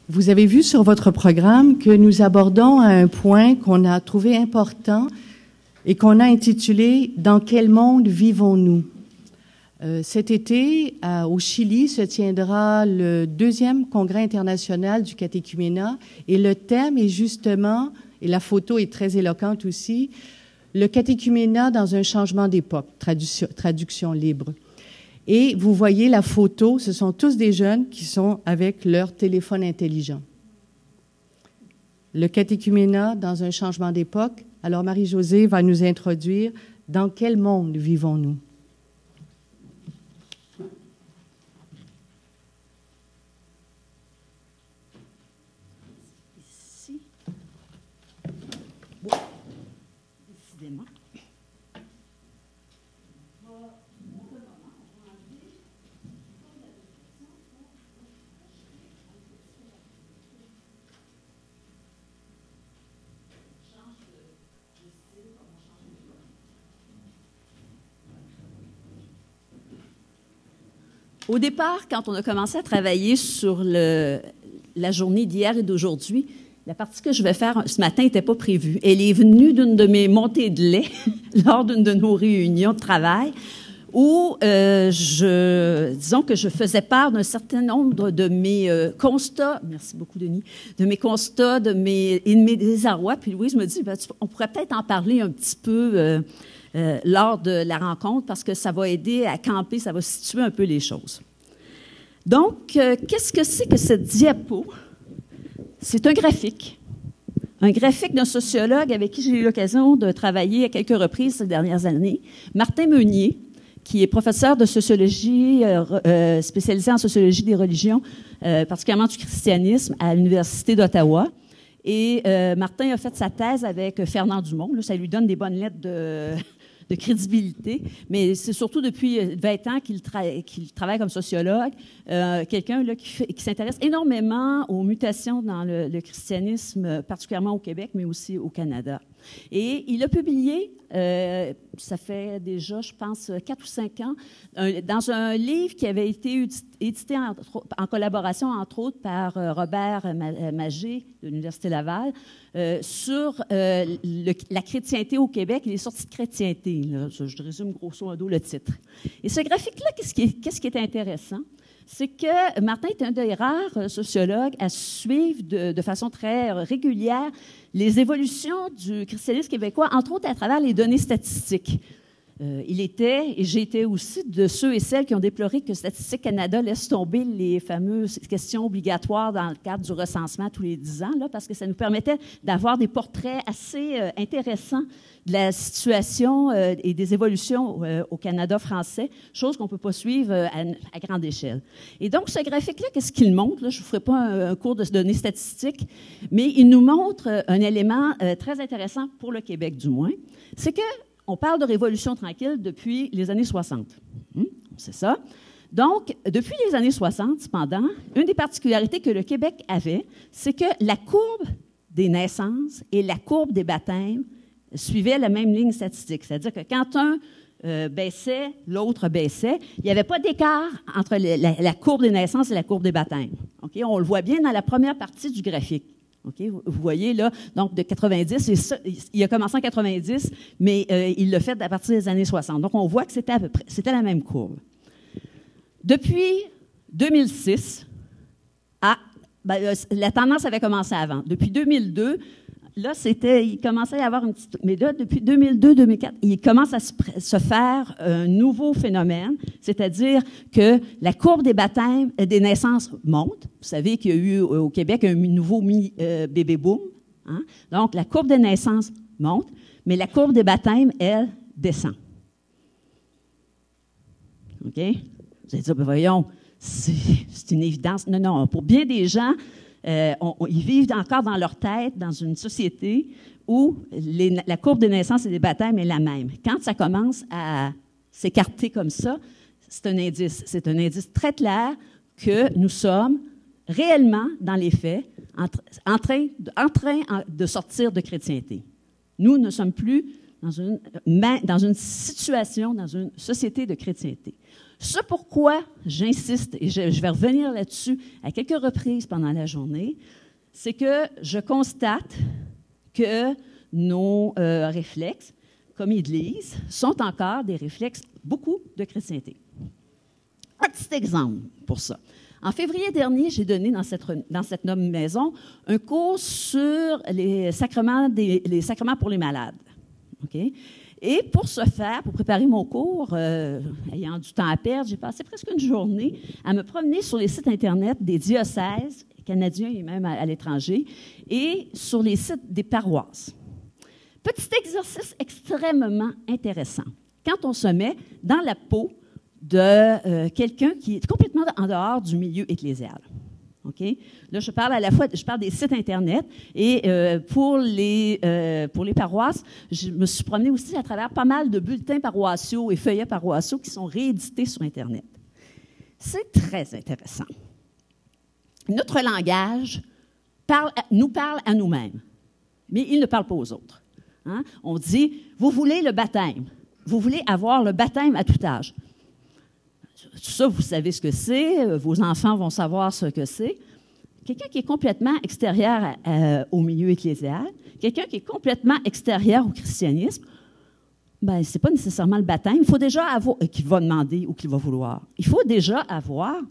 Vous avez vu sur votre programme que nous abordons un point qu'on a trouvé important et qu'on a intitulé « Dans quel monde vivons-nous » Cet été, au Chili, se tiendra le 2e congrès international du catéchuménat et le thème est justement, et la photo est très éloquente aussi, le catéchuménat dans un changement d'époque, traduction libre. Et vous voyez la photo, ce sont tous des jeunes qui sont avec leur téléphone intelligent. Le catéchuménat dans un changement d'époque. Alors Marie-Josée va nous introduire dans quel monde vivons-nous? Ici. Décidément. Au départ, quand on a commencé à travailler sur la journée d'hier et d'aujourd'hui, la partie que je vais faire ce matin n'était pas prévue. Elle est venue d'une de mes montées de lait lors d'une de nos réunions de travail où, disons que je faisais part d'un certain nombre de mes constats, merci beaucoup Denis, de mes constats et de mes désarrois. Puis Louise me dit, on pourrait peut-être en parler un petit peu lors de la rencontre parce que ça va aider à camper, ça va situer un peu les choses. Donc, qu'est-ce que c'est que cette diapo? C'est un graphique d'un sociologue avec qui j'ai eu l'occasion de travailler à quelques reprises ces dernières années, Martin Meunier, qui est professeur de sociologie, spécialisé en sociologie des religions, particulièrement du christianisme, à l'Université d'Ottawa. Et Martin a fait sa thèse avec Fernand Dumont. Là, ça lui donne des bonnes lettres de crédibilité, mais c'est surtout depuis 20 ans qu'il travaille comme sociologue, quelqu'un là, qui s'intéresse énormément aux mutations dans le christianisme, particulièrement au Québec, mais aussi au Canada. Et il a publié, ça fait déjà, je pense, 4 ou 5 ans, dans un livre qui avait été édité en collaboration, entre autres, par Robert Magé de l'Université Laval, sur la chrétienté au Québec et les sorties de chrétienté. Là, je résume grosso modo le titre. Et ce graphique-là, qu'est-ce qui est intéressant? C'est que Martin est un des rares sociologues à suivre de façon très régulière les évolutions du christianisme québécois, entre autres à travers les données statistiques. Il était, et j'étais aussi, de ceux et celles qui ont déploré que Statistique Canada laisse tomber les fameuses questions obligatoires dans le cadre du recensement tous les 10 ans, là, parce que ça nous permettait d'avoir des portraits assez intéressants de la situation et des évolutions au Canada français, chose qu'on ne peut pas suivre à grande échelle. Et donc, ce graphique-là, qu'est-ce qu'il montre? Là, je ne vous ferai pas un cours de données statistiques, mais il nous montre un élément très intéressant pour le Québec, du moins. C'est que on parle de révolution tranquille depuis les années 60. C'est ça. Donc, depuis les années 60, cependant, une des particularités que le Québec avait, c'est que la courbe des naissances et la courbe des baptêmes suivaient la même ligne statistique. C'est-à-dire que quand un baissait, l'autre baissait. Il n'y avait pas d'écart entre la courbe des naissances et la courbe des baptêmes. Okay? On le voit bien dans la première partie du graphique. Okay? Vous voyez là, donc de 90, il a commencé en 90, mais il l'a fait à partir des années 60. Donc, on voit que c'était à peu près, c'était la même courbe. Depuis 2006, la tendance avait commencé avant. Depuis 2002, là, il commençait à y avoir une petite... Mais là, depuis 2002-2004, il commence à se faire un nouveau phénomène, c'est-à-dire que la courbe des baptêmes, des naissances monte. Vous savez qu'il y a eu au Québec un nouveau baby-boom. Hein? Donc, la courbe des naissances monte, mais la courbe des baptêmes, elle, descend. OK? Vous allez dire, ben voyons, c'est une évidence. Non, non, pour bien des gens... ils vivent encore dans leur tête, dans une société où la courbe des naissances et des baptêmes est la même. Quand ça commence à s'écarter comme ça, c'est un indice. C'est un indice très clair que nous sommes réellement, dans les faits, en train de sortir de chrétienté. Nous ne sommes plus dans une situation, dans une société de chrétienté. Ce pourquoi j'insiste, et je vais revenir là-dessus à quelques reprises pendant la journée, c'est que je constate que nos réflexes, comme Église, sont encore des réflexes beaucoup de chrétienté. Un petit exemple pour ça. En février dernier, j'ai donné dans cette noble maison un cours sur les sacrements pour les malades. Okay? Et pour ce faire, pour préparer mon cours, ayant du temps à perdre, j'ai passé presque une journée à me promener sur les sites Internet des diocèses canadiens et même à l'étranger, et sur les sites des paroisses. Petit exercice extrêmement intéressant. Quand on se met dans la peau de quelqu'un qui est complètement en dehors du milieu ecclésial. Okay? Là, je parle des sites Internet, et pour les paroisses, je me suis promenée aussi à travers pas mal de bulletins paroissiaux et feuillets paroissiaux qui sont réédités sur Internet. C'est très intéressant. Notre langage nous parle à nous-mêmes, mais il ne parle pas aux autres. Hein? On dit, vous voulez le baptême, vous voulez avoir le baptême à tout âge. Ça, vous savez ce que c'est, vos enfants vont savoir ce que c'est. Quelqu'un qui est complètement extérieur au milieu ecclésial, quelqu'un qui est complètement extérieur au christianisme, ben, ce n'est pas nécessairement le baptême. Il faut déjà avoir, qu'il va demander ou qu'il va vouloir. Il faut déjà avoir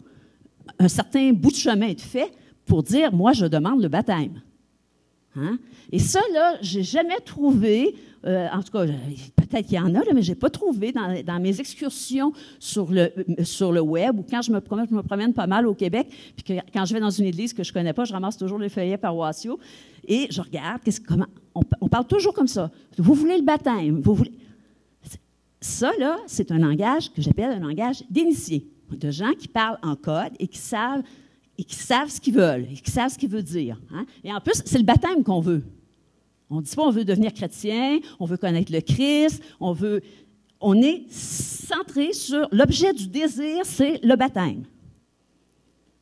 un certain bout de chemin de fait pour dire, moi, je demande le baptême. Hein? Et ça, là, je n'ai jamais trouvé, en tout cas, peut-être qu'il y en a, là, mais je n'ai pas trouvé dans mes excursions sur le web, ou quand je me promène pas mal au Québec, puis que quand je vais dans une église que je ne connais pas, je ramasse toujours les feuillets paroissiaux, et je regarde, on parle toujours comme ça. Vous voulez le baptême, vous voulez... Ça, là, c'est un langage que j'appelle un langage d'initiés, de gens qui parlent en code et qui savent ce qu'ils veulent, et qui savent ce qu'ils veulent dire. Hein? Et en plus, c'est le baptême qu'on veut. On ne dit pas on veut devenir chrétien, on veut connaître le Christ, on est centré sur l'objet du désir, c'est le baptême.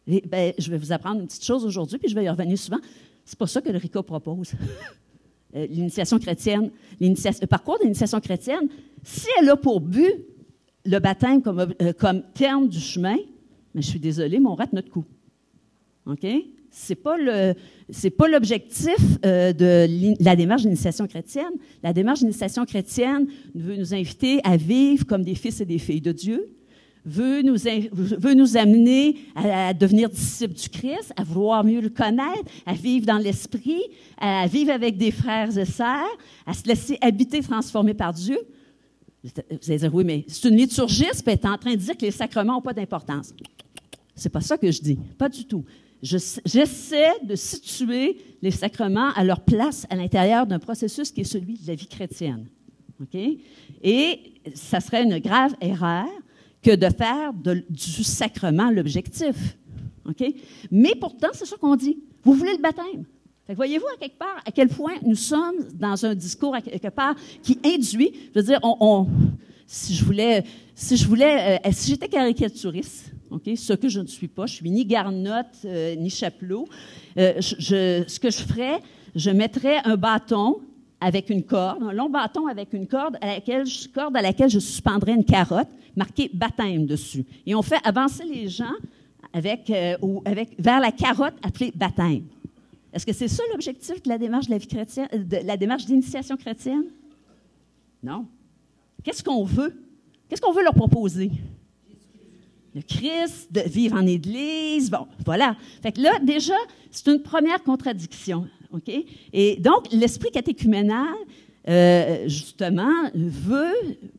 Et, ben, je vais vous apprendre une petite chose aujourd'hui, puis je vais y revenir souvent. C'est pas ça que le RICA propose. L'initiation chrétienne, le parcours d'initiation chrétienne, si elle a pour but le baptême comme terme du chemin, mais je suis désolée, mais on rate notre coup. OK? C'est pas l'objectif de la démarche d'initiation chrétienne. La démarche d'initiation chrétienne veut nous inviter à vivre comme des fils et des filles de Dieu, veut nous amener à devenir disciples du Christ, à vouloir mieux le connaître, à vivre dans l'esprit, à vivre avec des frères et sœurs, à se laisser habiter, transformer par Dieu. Vous allez dire, oui, mais c'est une liturgiste, puis elle est en train de dire que les sacrements n'ont pas d'importance. C'est pas ça que je dis, pas du tout. J'essaie de situer les sacrements à leur place à l'intérieur d'un processus qui est celui de la vie chrétienne. Okay? Et ça serait une grave erreur que de faire du sacrement l'objectif. Okay? Mais pourtant, c'est ça qu'on dit. Vous voulez le baptême. Fait que voyez-vous à quelque part à quel point nous sommes dans un discours à quelque part qui induit, je veux dire, si j'étais caricaturiste, okay, ce que je ne suis pas, je suis ni Garnotte ni Chapelot, ce que je ferais, je mettrais un bâton avec une corde, un long bâton avec une corde à laquelle je suspendrais une carotte marquée baptême dessus. Et on fait avancer les gens vers la carotte appelée baptême. Est-ce que c'est ça l'objectif de la démarche de la vie chrétienne, de la démarche d'initiation chrétienne? Non. Qu'est-ce qu'on veut? Qu'est-ce qu'on veut leur proposer? Le Christ, de vivre en Église, bon, voilà. Fait que là, déjà, c'est une première contradiction, OK? Et donc, l'esprit catéchuménal, justement,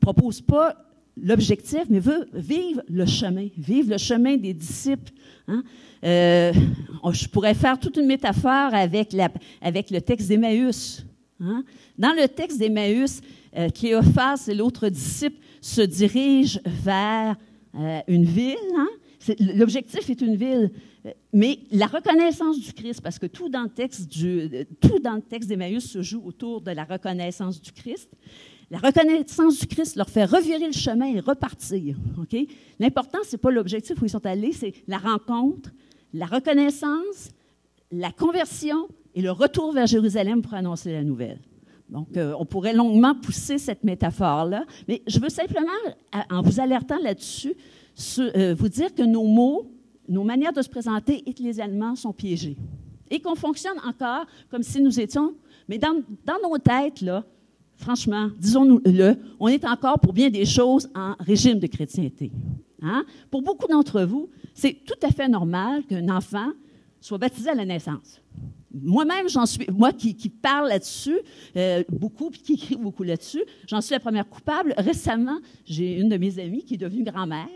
propose pas l'objectif, mais veut vivre le chemin des disciples. Hein? Je pourrais faire toute une métaphore avec le texte d'Emmaüs. Hein? Dans le texte d'Emmaüs, Cléophas et l'autre disciple se dirigent vers une ville. Hein? L'objectif est une ville, mais la reconnaissance du Christ, parce que tout dans le texte d'Emmaüs se joue autour de la reconnaissance du Christ. La reconnaissance du Christ leur fait revirer le chemin et repartir. Okay? L'important, ce n'est pas l'objectif où ils sont allés, c'est la rencontre, la reconnaissance, la conversion et le retour vers Jérusalem pour annoncer la nouvelle. Donc, on pourrait longuement pousser cette métaphore-là, mais je veux simplement, en vous alertant là-dessus, vous dire que nos mots, nos manières de se présenter ecclésialement sont piégées. Et qu'on fonctionne encore comme si nous étions... Mais dans nos têtes, là, franchement, disons-nous-le, on est encore pour bien des choses en régime de chrétienté. Hein? Pour beaucoup d'entre vous, c'est tout à fait normal qu'un enfant soit baptisé à la naissance. Moi-même, moi qui parle là-dessus beaucoup, puis qui écrit beaucoup là-dessus, j'en suis la première coupable. Récemment, j'ai une de mes amies qui est devenue grand-mère.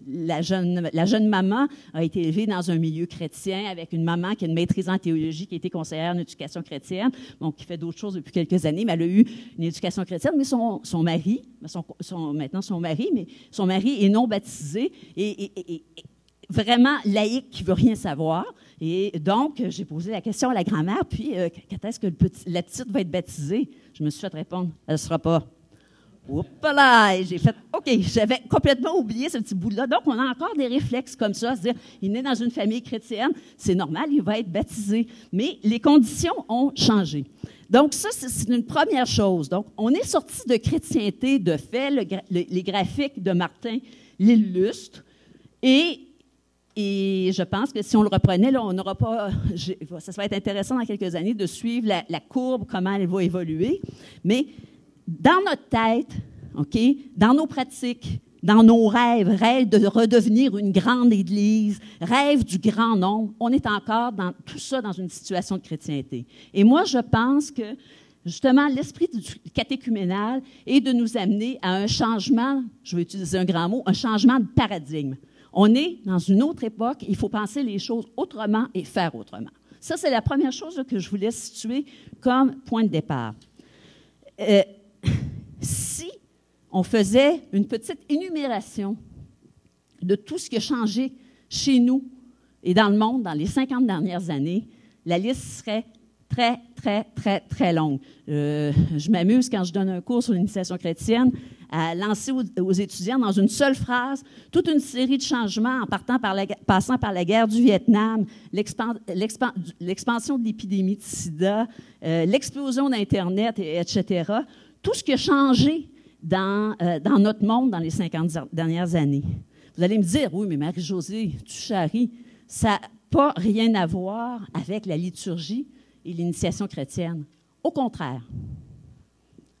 La jeune maman a été élevée dans un milieu chrétien avec une maman qui a une maîtrise en théologie, qui a été conseillère en éducation chrétienne, donc qui fait d'autres choses depuis quelques années, mais elle a eu une éducation chrétienne, mais son mari, maintenant son mari, mais son mari est non baptisé et vraiment laïque, qui ne veut rien savoir. Et donc, j'ai posé la question à la grand-mère, puis quand est-ce que la petite va être baptisée? Je me suis fait répondre, elle ne sera pas. Oups là! Et j'ai fait, OK, j'avais complètement oublié ce petit bout-là. Donc, on a encore des réflexes comme ça, à se dire, il naît dans une famille chrétienne, c'est normal, il va être baptisé. Mais les conditions ont changé. Donc, ça, c'est une première chose. Donc, on est sorti de chrétienté, de fait, les graphiques de Martin l'illustrent, et je pense que si on le reprenait, là, on n'aura pas... ça va être intéressant dans quelques années de suivre la courbe, comment elle va évoluer. Mais dans notre tête, OK, dans nos pratiques, dans nos rêves de redevenir une grande Église, rêve du grand nombre, on est encore dans tout ça dans une situation de chrétienté. Et moi, je pense que, justement, l'esprit du catéchuménal est de nous amener à un changement, je vais utiliser un grand mot, un changement de paradigme. On est dans une autre époque, il faut penser les choses autrement et faire autrement. Ça, c'est la première chose que je voulais situer comme point de départ. Si on faisait une petite énumération de tout ce qui a changé chez nous et dans le monde dans les 50 dernières années, la liste serait très, très, très, très longue. Je m'amuse quand je donne un cours sur l'initiation chrétienne à lancer aux étudiants dans une seule phrase toute une série de changements en passant par la guerre du Vietnam, l'expansion de l'épidémie de sida, l'explosion d'Internet, etc. Tout ce qui a changé dans notre monde dans les 50 dernières années. Vous allez me dire, oui, mais Marie-Josée, tu charries, ça n'a pas rien à voir avec la liturgie et l'initiation chrétienne. Au contraire.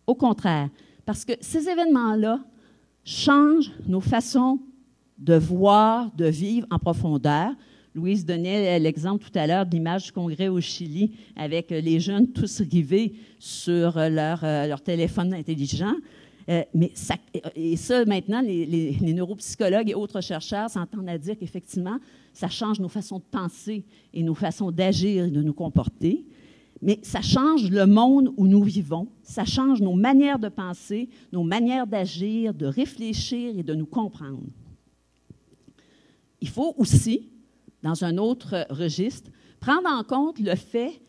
Au contraire. Parce que ces événements-là changent nos façons de voir, de vivre en profondeur. Louise donnait l'exemple tout à l'heure de l'image du congrès au Chili avec les jeunes tous rivés sur leur téléphone intelligent. Mais ça, maintenant, les neuropsychologues et autres chercheurs s'entendent à dire qu'effectivement, ça change nos façons de penser et nos façons d'agir et de nous comporter. Mais ça change le monde où nous vivons, ça change nos manières de penser, nos manières d'agir, de réfléchir et de nous comprendre. Il faut aussi, dans un autre registre, prendre en compte le fait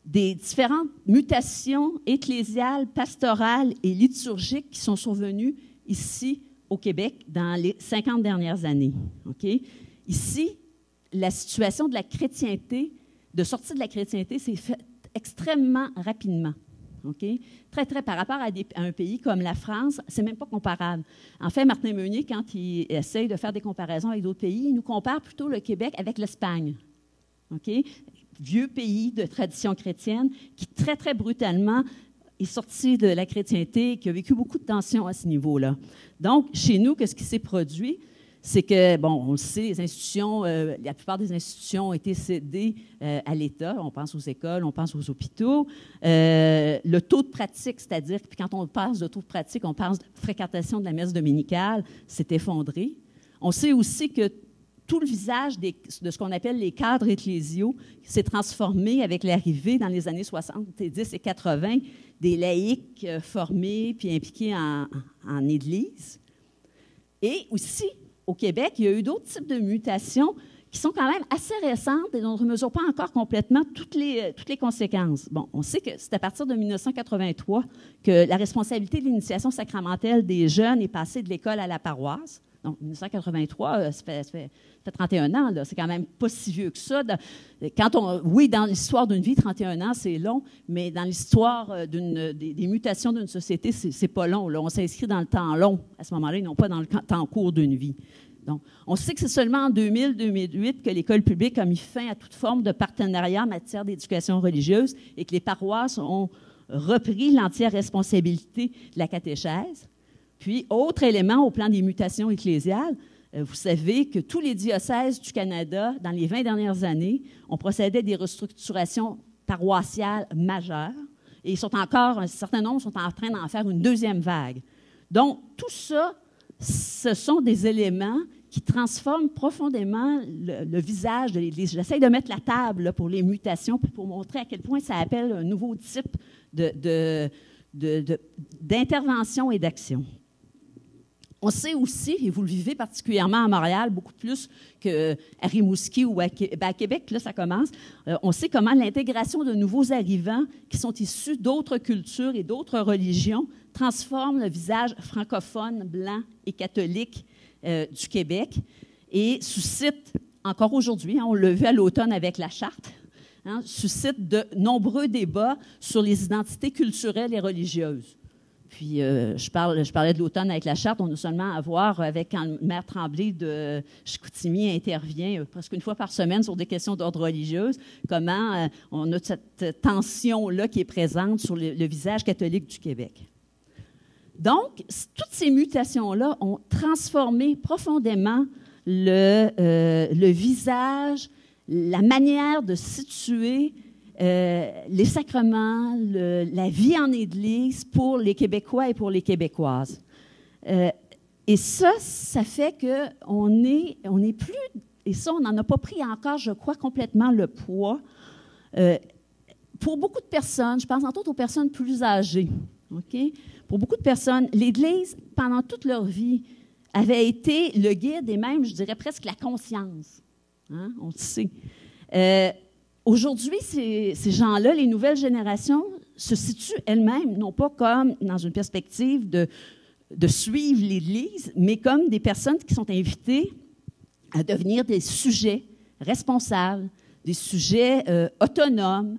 des différentes mutations ecclésiales, pastorales et liturgiques qui sont survenues ici au Québec dans les 50 dernières années. Okay? Ici, la situation de la chrétienté, de sortie de la chrétienté, s'est faite extrêmement rapidement. Okay? Très, très, par rapport à un pays comme la France, c'est même pas comparable. En fait, Martin Meunier, quand il essaye de faire des comparaisons avec d'autres pays, il nous compare plutôt le Québec avec l'Espagne. Okay? Vieux pays de tradition chrétienne qui, très, très brutalement, est sorti de la chrétienté, qui a vécu beaucoup de tensions à ce niveau-là. Donc, chez nous, qu'est-ce qui s'est produit? C'est que, bon, on le sait, les institutions, la plupart des institutions ont été cédées à l'État. On pense aux écoles, on pense aux hôpitaux. Le taux de pratique, c'est-à-dire, puis quand on parle de taux de pratique, on parle de fréquentation de la messe dominicale, s'est effondré. On sait aussi que tout le visage de ce qu'on appelle les cadres ecclésiaux s'est transformé avec l'arrivée dans les années 70 et 80 des laïcs formés puis impliqués en Église. Et aussi, au Québec, il y a eu d'autres types de mutations qui sont quand même assez récentes et dont on ne mesure pas encore complètement toutes les conséquences. Bon, on sait que c'est à partir de 1983 que la responsabilité de l'initiation sacramentelle des jeunes est passée de l'école à la paroisse. Donc, 1983, ça fait 31 ans, là. C'est quand même pas si vieux que ça. Oui, dans l'histoire d'une vie, 31 ans, c'est long, mais dans l'histoire des mutations d'une société, c'est pas long, là. On s'inscrit dans le temps long à ce moment-là, et non pas dans le temps court d'une vie. Donc, on sait que c'est seulement en 2000-2008 que l'école publique a mis fin à toute forme de partenariat en matière d'éducation religieuse et que les paroisses ont repris l'entière responsabilité de la catéchèse. Puis, autre élément au plan des mutations ecclésiales, vous savez que tous les diocèses du Canada, dans les 20 dernières années, ont procédé à des restructurations paroissiales majeures et un certain nombre sont en train d'en faire une deuxième vague. Donc, tout ça, ce sont des éléments qui transforment profondément le visage de l'Église. J'essaie de mettre la table là, pour les mutations, pour montrer à quel point ça appelle un nouveau type d'intervention et d'action. On sait aussi, et vous le vivez particulièrement à Montréal, beaucoup plus qu'à Rimouski ou à Québec, là ça commence, on sait comment l'intégration de nouveaux arrivants qui sont issus d'autres cultures et d'autres religions transforme le visage francophone, blanc et catholique du Québec et suscite, encore aujourd'hui, on l'a vu à l'automne avec la Charte, suscite de nombreux débats sur les identités culturelles et religieuses. Puis, je parlais de l'automne avec la Charte. On a seulement à voir avec quand le maire Tremblay de Chicoutimi intervient presque une fois par semaine sur des questions d'ordre religieuse, comment on a cette tension-là qui est présente sur le visage catholique du Québec. Donc, toutes ces mutations-là ont transformé profondément le visage, la manière de situer les sacrements, la vie en Église pour les Québécois et pour les Québécoises. Et ça fait qu'on est plus, et ça, on n'en a pas pris encore, je crois, complètement le poids. Pour beaucoup de personnes, je pense entre autres aux personnes plus âgées, OK? Pour beaucoup de personnes, l'Église, pendant toute leur vie, avait été le guide et même, je dirais, presque la conscience. Hein? On le sait. Aujourd'hui, ces gens-là, les nouvelles générations, se situent elles-mêmes, non pas comme dans une perspective de suivre l'Église, mais comme des personnes qui sont invitées à devenir des sujets responsables, des sujets autonomes,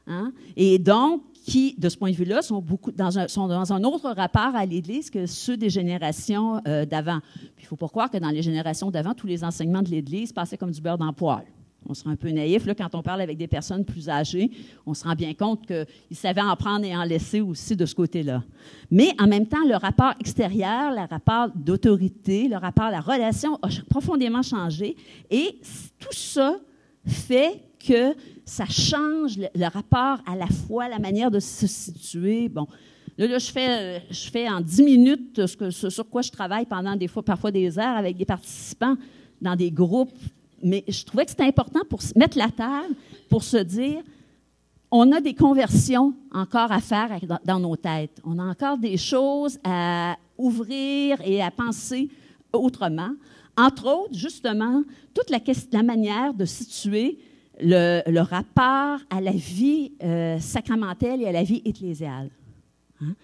hein, et donc qui, de ce point de vue-là, sont dans un autre rapport à l'Église que ceux des générations d'avant. Puis il ne faut pas croire que dans les générations d'avant, tous les enseignements de l'Église passaient comme du beurre dans le poêle. On sera un peu naïf, là, quand on parle avec des personnes plus âgées, on se rend bien compte qu'ils savaient en prendre et en laisser aussi de ce côté-là. Mais en même temps, le rapport extérieur, le rapport d'autorité, le rapport à la relation a profondément changé. Et tout ça fait que ça change le rapport à la foi, la manière de se situer. Bon, là je fais en 10 minutes ce sur quoi je travaille pendant parfois des heures avec des participants dans des groupes. Mais je trouvais que c'était important pour mettre la table, pour se dire, on a des conversions encore à faire dans nos têtes. On a encore des choses à ouvrir et à penser autrement. Entre autres, justement, toute la manière de situer le rapport à la vie sacramentelle et à la vie ecclésiale. Hein?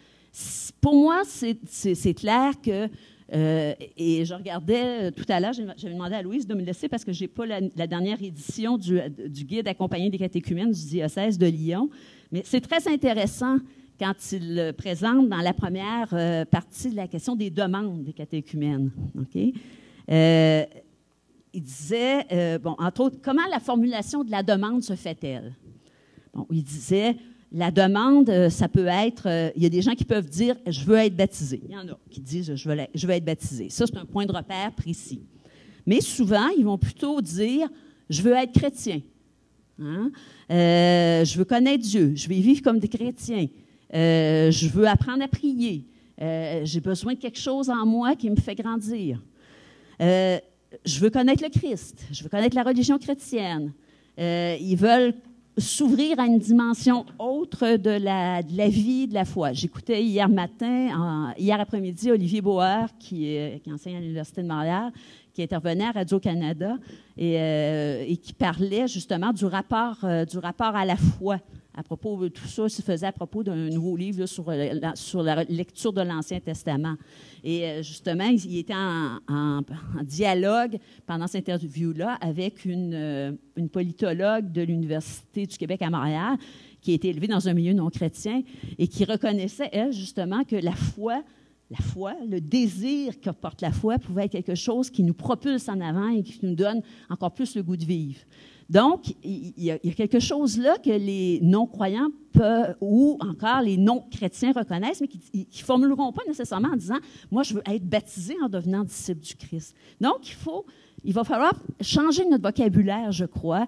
Pour moi, c'est clair que et je regardais tout à l'heure, j'avais demandé à Louise de me laisser parce que je n'ai pas la dernière édition du guide accompagné des catéchumènes du diocèse de Lyon. Mais c'est très intéressant quand il présente dans la première partie de la question des demandes des catéchumènes. Okay? Il disait, entre autres, comment la formulation de la demande se fait-elle? Bon, il disait, la demande, ça peut être, il y a des gens qui peuvent dire « je veux être baptisé ». Il y en a qui disent « je veux être baptisé ». Ça, c'est un point de repère précis. Mais souvent, ils vont plutôt dire « je veux être chrétien hein? ». Je veux connaître Dieu, je veux vivre comme des chrétiens, je veux apprendre à prier, j'ai besoin de quelque chose en moi qui me fait grandir. Je veux connaître le Christ, je veux connaître la religion chrétienne. Ils veulent s'ouvrir à une dimension autre de la vie, de la foi. J'écoutais hier après-midi, Olivier Bauer, qui enseigne à l'Université de Montréal, qui intervenait à Radio-Canada et qui parlait justement du rapport à la foi à propos de tout ça, se faisait à propos d'un nouveau livre là, sur la lecture de l'Ancien Testament. Et justement, il était en dialogue pendant cette interview-là avec une politologue de l'Université du Québec à Montréal, qui a été élevée dans un milieu non chrétien et qui reconnaissait, elle, justement, que la foi, le désir que porte la foi pouvait être quelque chose qui nous propulse en avant et qui nous donne encore plus le goût de vivre. Donc, il y a quelque chose là que les non-croyants peuvent, ou encore les non-chrétiens reconnaissent, mais qui ne formuleront pas nécessairement en disant « Moi, je veux être baptisé en devenant disciple du Christ ». Donc, il va falloir changer notre vocabulaire, je crois,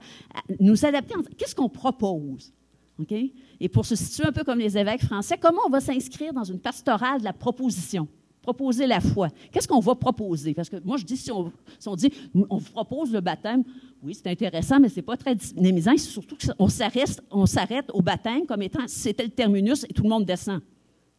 nous adapter. Qu'est-ce qu'on propose? Okay? Et pour se situer un peu comme les évêques français, comment on va s'inscrire dans une pastorale de la proposition? Proposer la foi. Qu'est-ce qu'on va proposer? Parce que moi, je dis, si on dit, on vous propose le baptême, oui, c'est intéressant, mais ce n'est pas très dynamisant. Surtout qu'on s'arrête au baptême comme étant, c'était le terminus et tout le monde descend.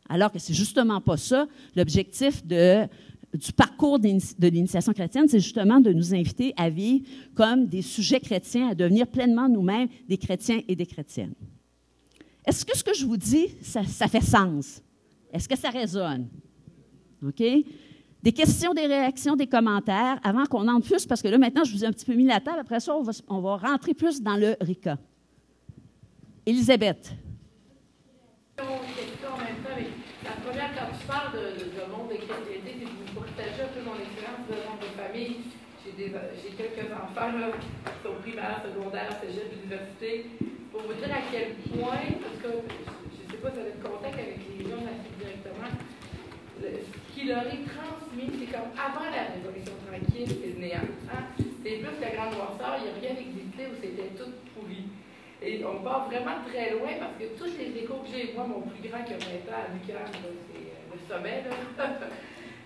Alors que c'est justement pas ça. L'objectif du parcours de l'initiation chrétienne, c'est justement de nous inviter à vivre comme des sujets chrétiens, à devenir pleinement nous-mêmes des chrétiens et des chrétiennes. Est-ce que ce que je vous dis, ça fait sens? Est-ce que ça résonne? OK? Des questions, des réactions, des commentaires, avant qu'on entre plus, parce que là, maintenant, je vous ai un petit peu mis la table. Après ça, on va rentrer plus dans le RICA. Élisabeth. Question en même temps, mais la première, quand tu parles de monde de chrétienté, c'est pour partager un peu mon expérience de monde de famille. J'ai quelques enfants là, qui sont primaires, secondaires, cégep, université, pour vous dire à quel point, parce que je ne sais pas si vous avez le contact avec les gens assez directement, ce qui leur est transmis, c'est comme avant la Révolution tranquille, c'est le néant. Hein? C'est plus la grande noirceur, il n'y a rien existé où c'était tout pourri. Et on part vraiment très loin parce que tous les échos que j'ai, moi, mon plus grand qui a 20 ans à l'UQAM, c'est le sommet, là.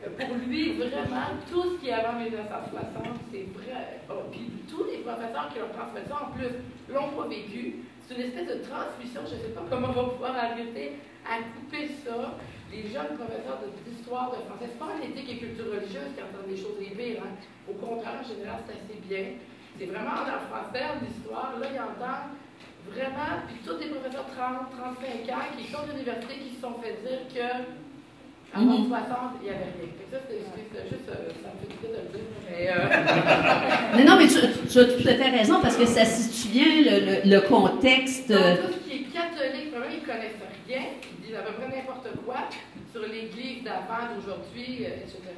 Pour lui, vraiment, tout ce qui est avant 1960, c'est vrai. Oh, puis tous les professeurs qui ont transmis ça, en plus, l'ont pas vécu. C'est une espèce de transmission, je ne sais pas comment on va pouvoir arriver à couper ça. Les jeunes professeurs d'histoire, de français, c'est pas en éthique et culture religieuse qui entendent des choses les pires. Hein. Au contraire, en général, c'est assez bien. C'est vraiment dans le français, en histoire, là, ils entendent vraiment, puis tous les professeurs de 30, 35 ans qui sont d'université, qui se sont fait dire que avant 60, il n'y avait rien. Ça, c'est juste, ça me fait du bien de le dire. Mais non, mais tu as tout à fait raison, parce que ça situe bien le contexte. Donc, tout ce qui est catholique, vraiment, ils ne connaissent rien. Ils disent à peu près n'importe quoi sur l'Église d'avant, d'aujourd'hui, etc.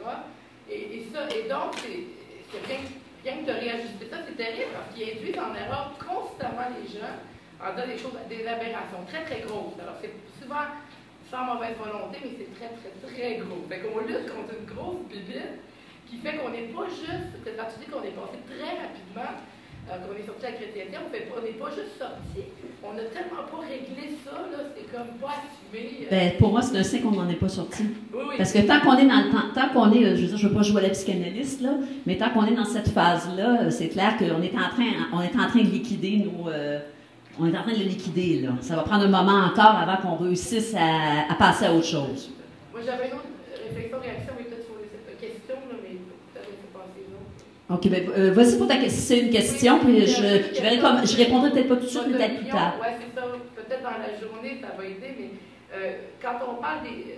Et donc, c'est rien que de réajuster ça, c'est terrible, parce qu'ils induisent en erreur constamment les jeunes en disant des aberrations très, très grosses. Alors, c'est souvent sans mauvaise volonté, mais c'est très, très, très gros. Fait qu'on lutte contre une grosse bibite qui fait qu'on n'est pas juste, quand tu dis qu'on est passé très rapidement, qu'on est sorti à la chrétienté, on n'est pas juste sorti, on n'a tellement pas réglé ça, là, c'est comme pas assumé. Ben, pour moi, c'est un signe qu'on n'en est pas sorti. Oui. Parce que tant qu'on est dans le temps, tant qu'on est, je veux pas jouer à la psychanalyste, là, mais tant qu'on est dans cette phase-là, c'est clair qu'on est en train de liquider nos... on est en train de le liquider, là. Ça va prendre un moment encore avant qu'on réussisse à passer à autre chose. Moi, j'avais une autre réflexion, mais peut-être sur les questions, là, mais peut-être qu'il faut passer là. OK, bien, voici pour ta question. C'est une question, puis je répondrai peut-être pas tout de suite, mais peut-être plus tard. Oui, c'est ça. Peut-être dans la journée, ça va aider, mais quand on parle des...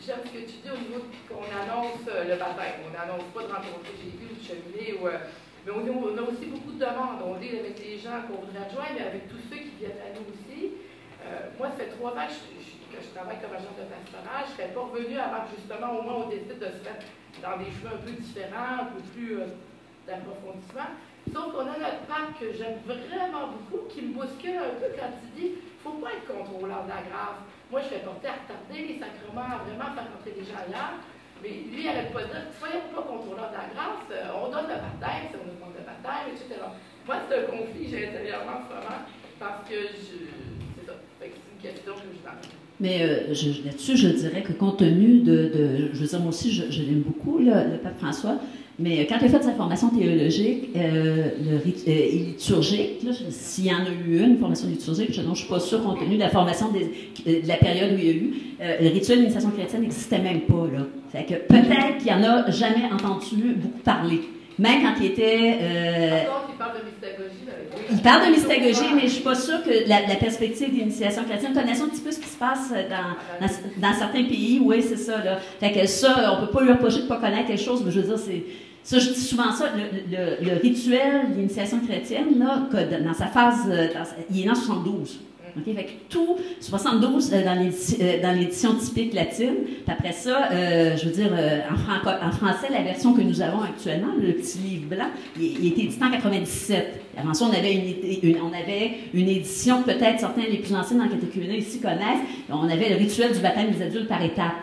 J'aime ce que tu dis au niveau qu'on annonce le baptême. On n'annonce pas de rencontrer Jésus ou de cheminer, mais on a aussi beaucoup de demandes. On dit avec les gens qu'on voudrait adjoindre, mais avec tous ceux qui viennent à nous aussi. Moi, ça fait 3 ans que je travaille comme agent de pastoral. Je ne serais pas revenue avant que, justement, au moins, on décide de se mettre dans des chemins un peu différents, un peu plus d'approfondissement. Sauf qu'on a notre pape que j'aime vraiment beaucoup, qui me bouscule un peu quand il dit « il ne faut pas être contrôleur de la grâce ». Moi, je fais porter à retarder les sacrements, à vraiment faire rentrer des gens ailleurs. Mais lui, il n'arrête pas de dire « soyons pas contrôleurs de la grâce, on donne le baptême, si on nous demande le baptême, etc. » Moi, c'est un conflit que j'ai intérieurement en ce moment, parce que c'est ça. C'est une question que je m'amène. Mais là-dessus, je dirais que compte tenu je veux dire, moi aussi, je l'aime beaucoup, le pape François, mais quand il a fait sa formation théologique et liturgique, s'il y en a eu une formation liturgique, je ne suis pas sûre, compte tenu de la formation de la période où il y a eu, le rituel d'initiation chrétienne n'existait même pas. Là. Fait que peut-être qu'il n'y en a jamais entendu beaucoup parler. Même quand il était... Par contre, il parle de mystagogie. Il parle de mystagogie, mais je ne suis pas sûre que la perspective d'initiation chrétienne, connaissons un petit peu ce qui se passe dans certains pays, oui, c'est ça. Là. Fait que ça, on ne peut pas lui reprocher de ne pas connaître quelque chose, mais je veux dire, c'est... Ça, je dis souvent ça, le rituel d'initiation chrétienne, là, que dans sa phase... il est né en 72. Okay? Fait que tout, 72 dans l'édition typique latine, puis après ça, je veux dire, en français, la version que nous avons actuellement, le petit livre blanc, il a été édité en 97. Avant ça, on avait une édition, peut-être certains les plus anciens dans le catéchuménat ici connaissent, on avait le rituel du baptême des adultes par étapes.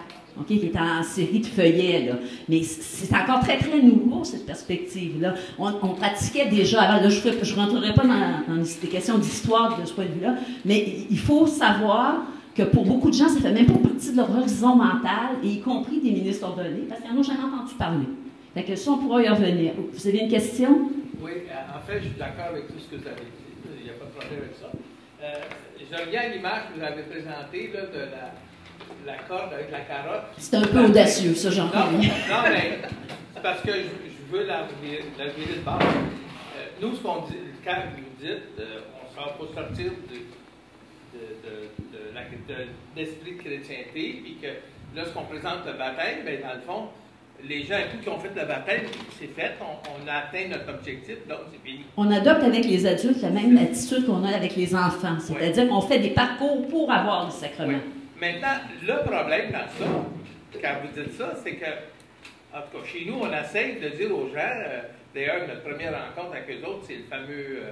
Okay, qui est en série de feuillets, là. Mais c'est encore très, très nouveau, cette perspective-là. On pratiquait déjà avant, là, je ne rentrerai pas dans des questions d'histoire de ce point de vue-là, mais il faut savoir que pour beaucoup de gens, ça fait même pas partie de leur horizon mental, et y compris des ministres ordonnés, parce qu'ils n'en ont jamais entendu parler. Fait que ça, on pourra y revenir. Vous avez une question? Oui, en fait, je suis d'accord avec tout ce que vous avez dit. Il n'y a pas de problème avec ça. Je reviens à l'image que vous avez présentée là, de la corde avec la carotte. C'est un peu audacieux, ça, j'en parle. Non, mais c'est parce que je veux la virer de base. Nous, ce qu'on dit, quand vous dites, on s'en faut sortir de l'esprit de chrétienté, puis que lorsqu'on présente le baptême, bien, dans le fond, les gens qui ont fait le baptême, c'est fait, on a atteint notre objectif, là, c'est fini. On adopte avec les adultes la même attitude qu'on a avec les enfants, c'est-à-dire qu'on fait des parcours pour avoir le sacrement. Oui. Maintenant, le problème dans ça, quand vous dites ça, c'est que, en tout cas, chez nous, on essaye de dire aux gens, d'ailleurs, notre première rencontre avec eux autres, c'est le fameux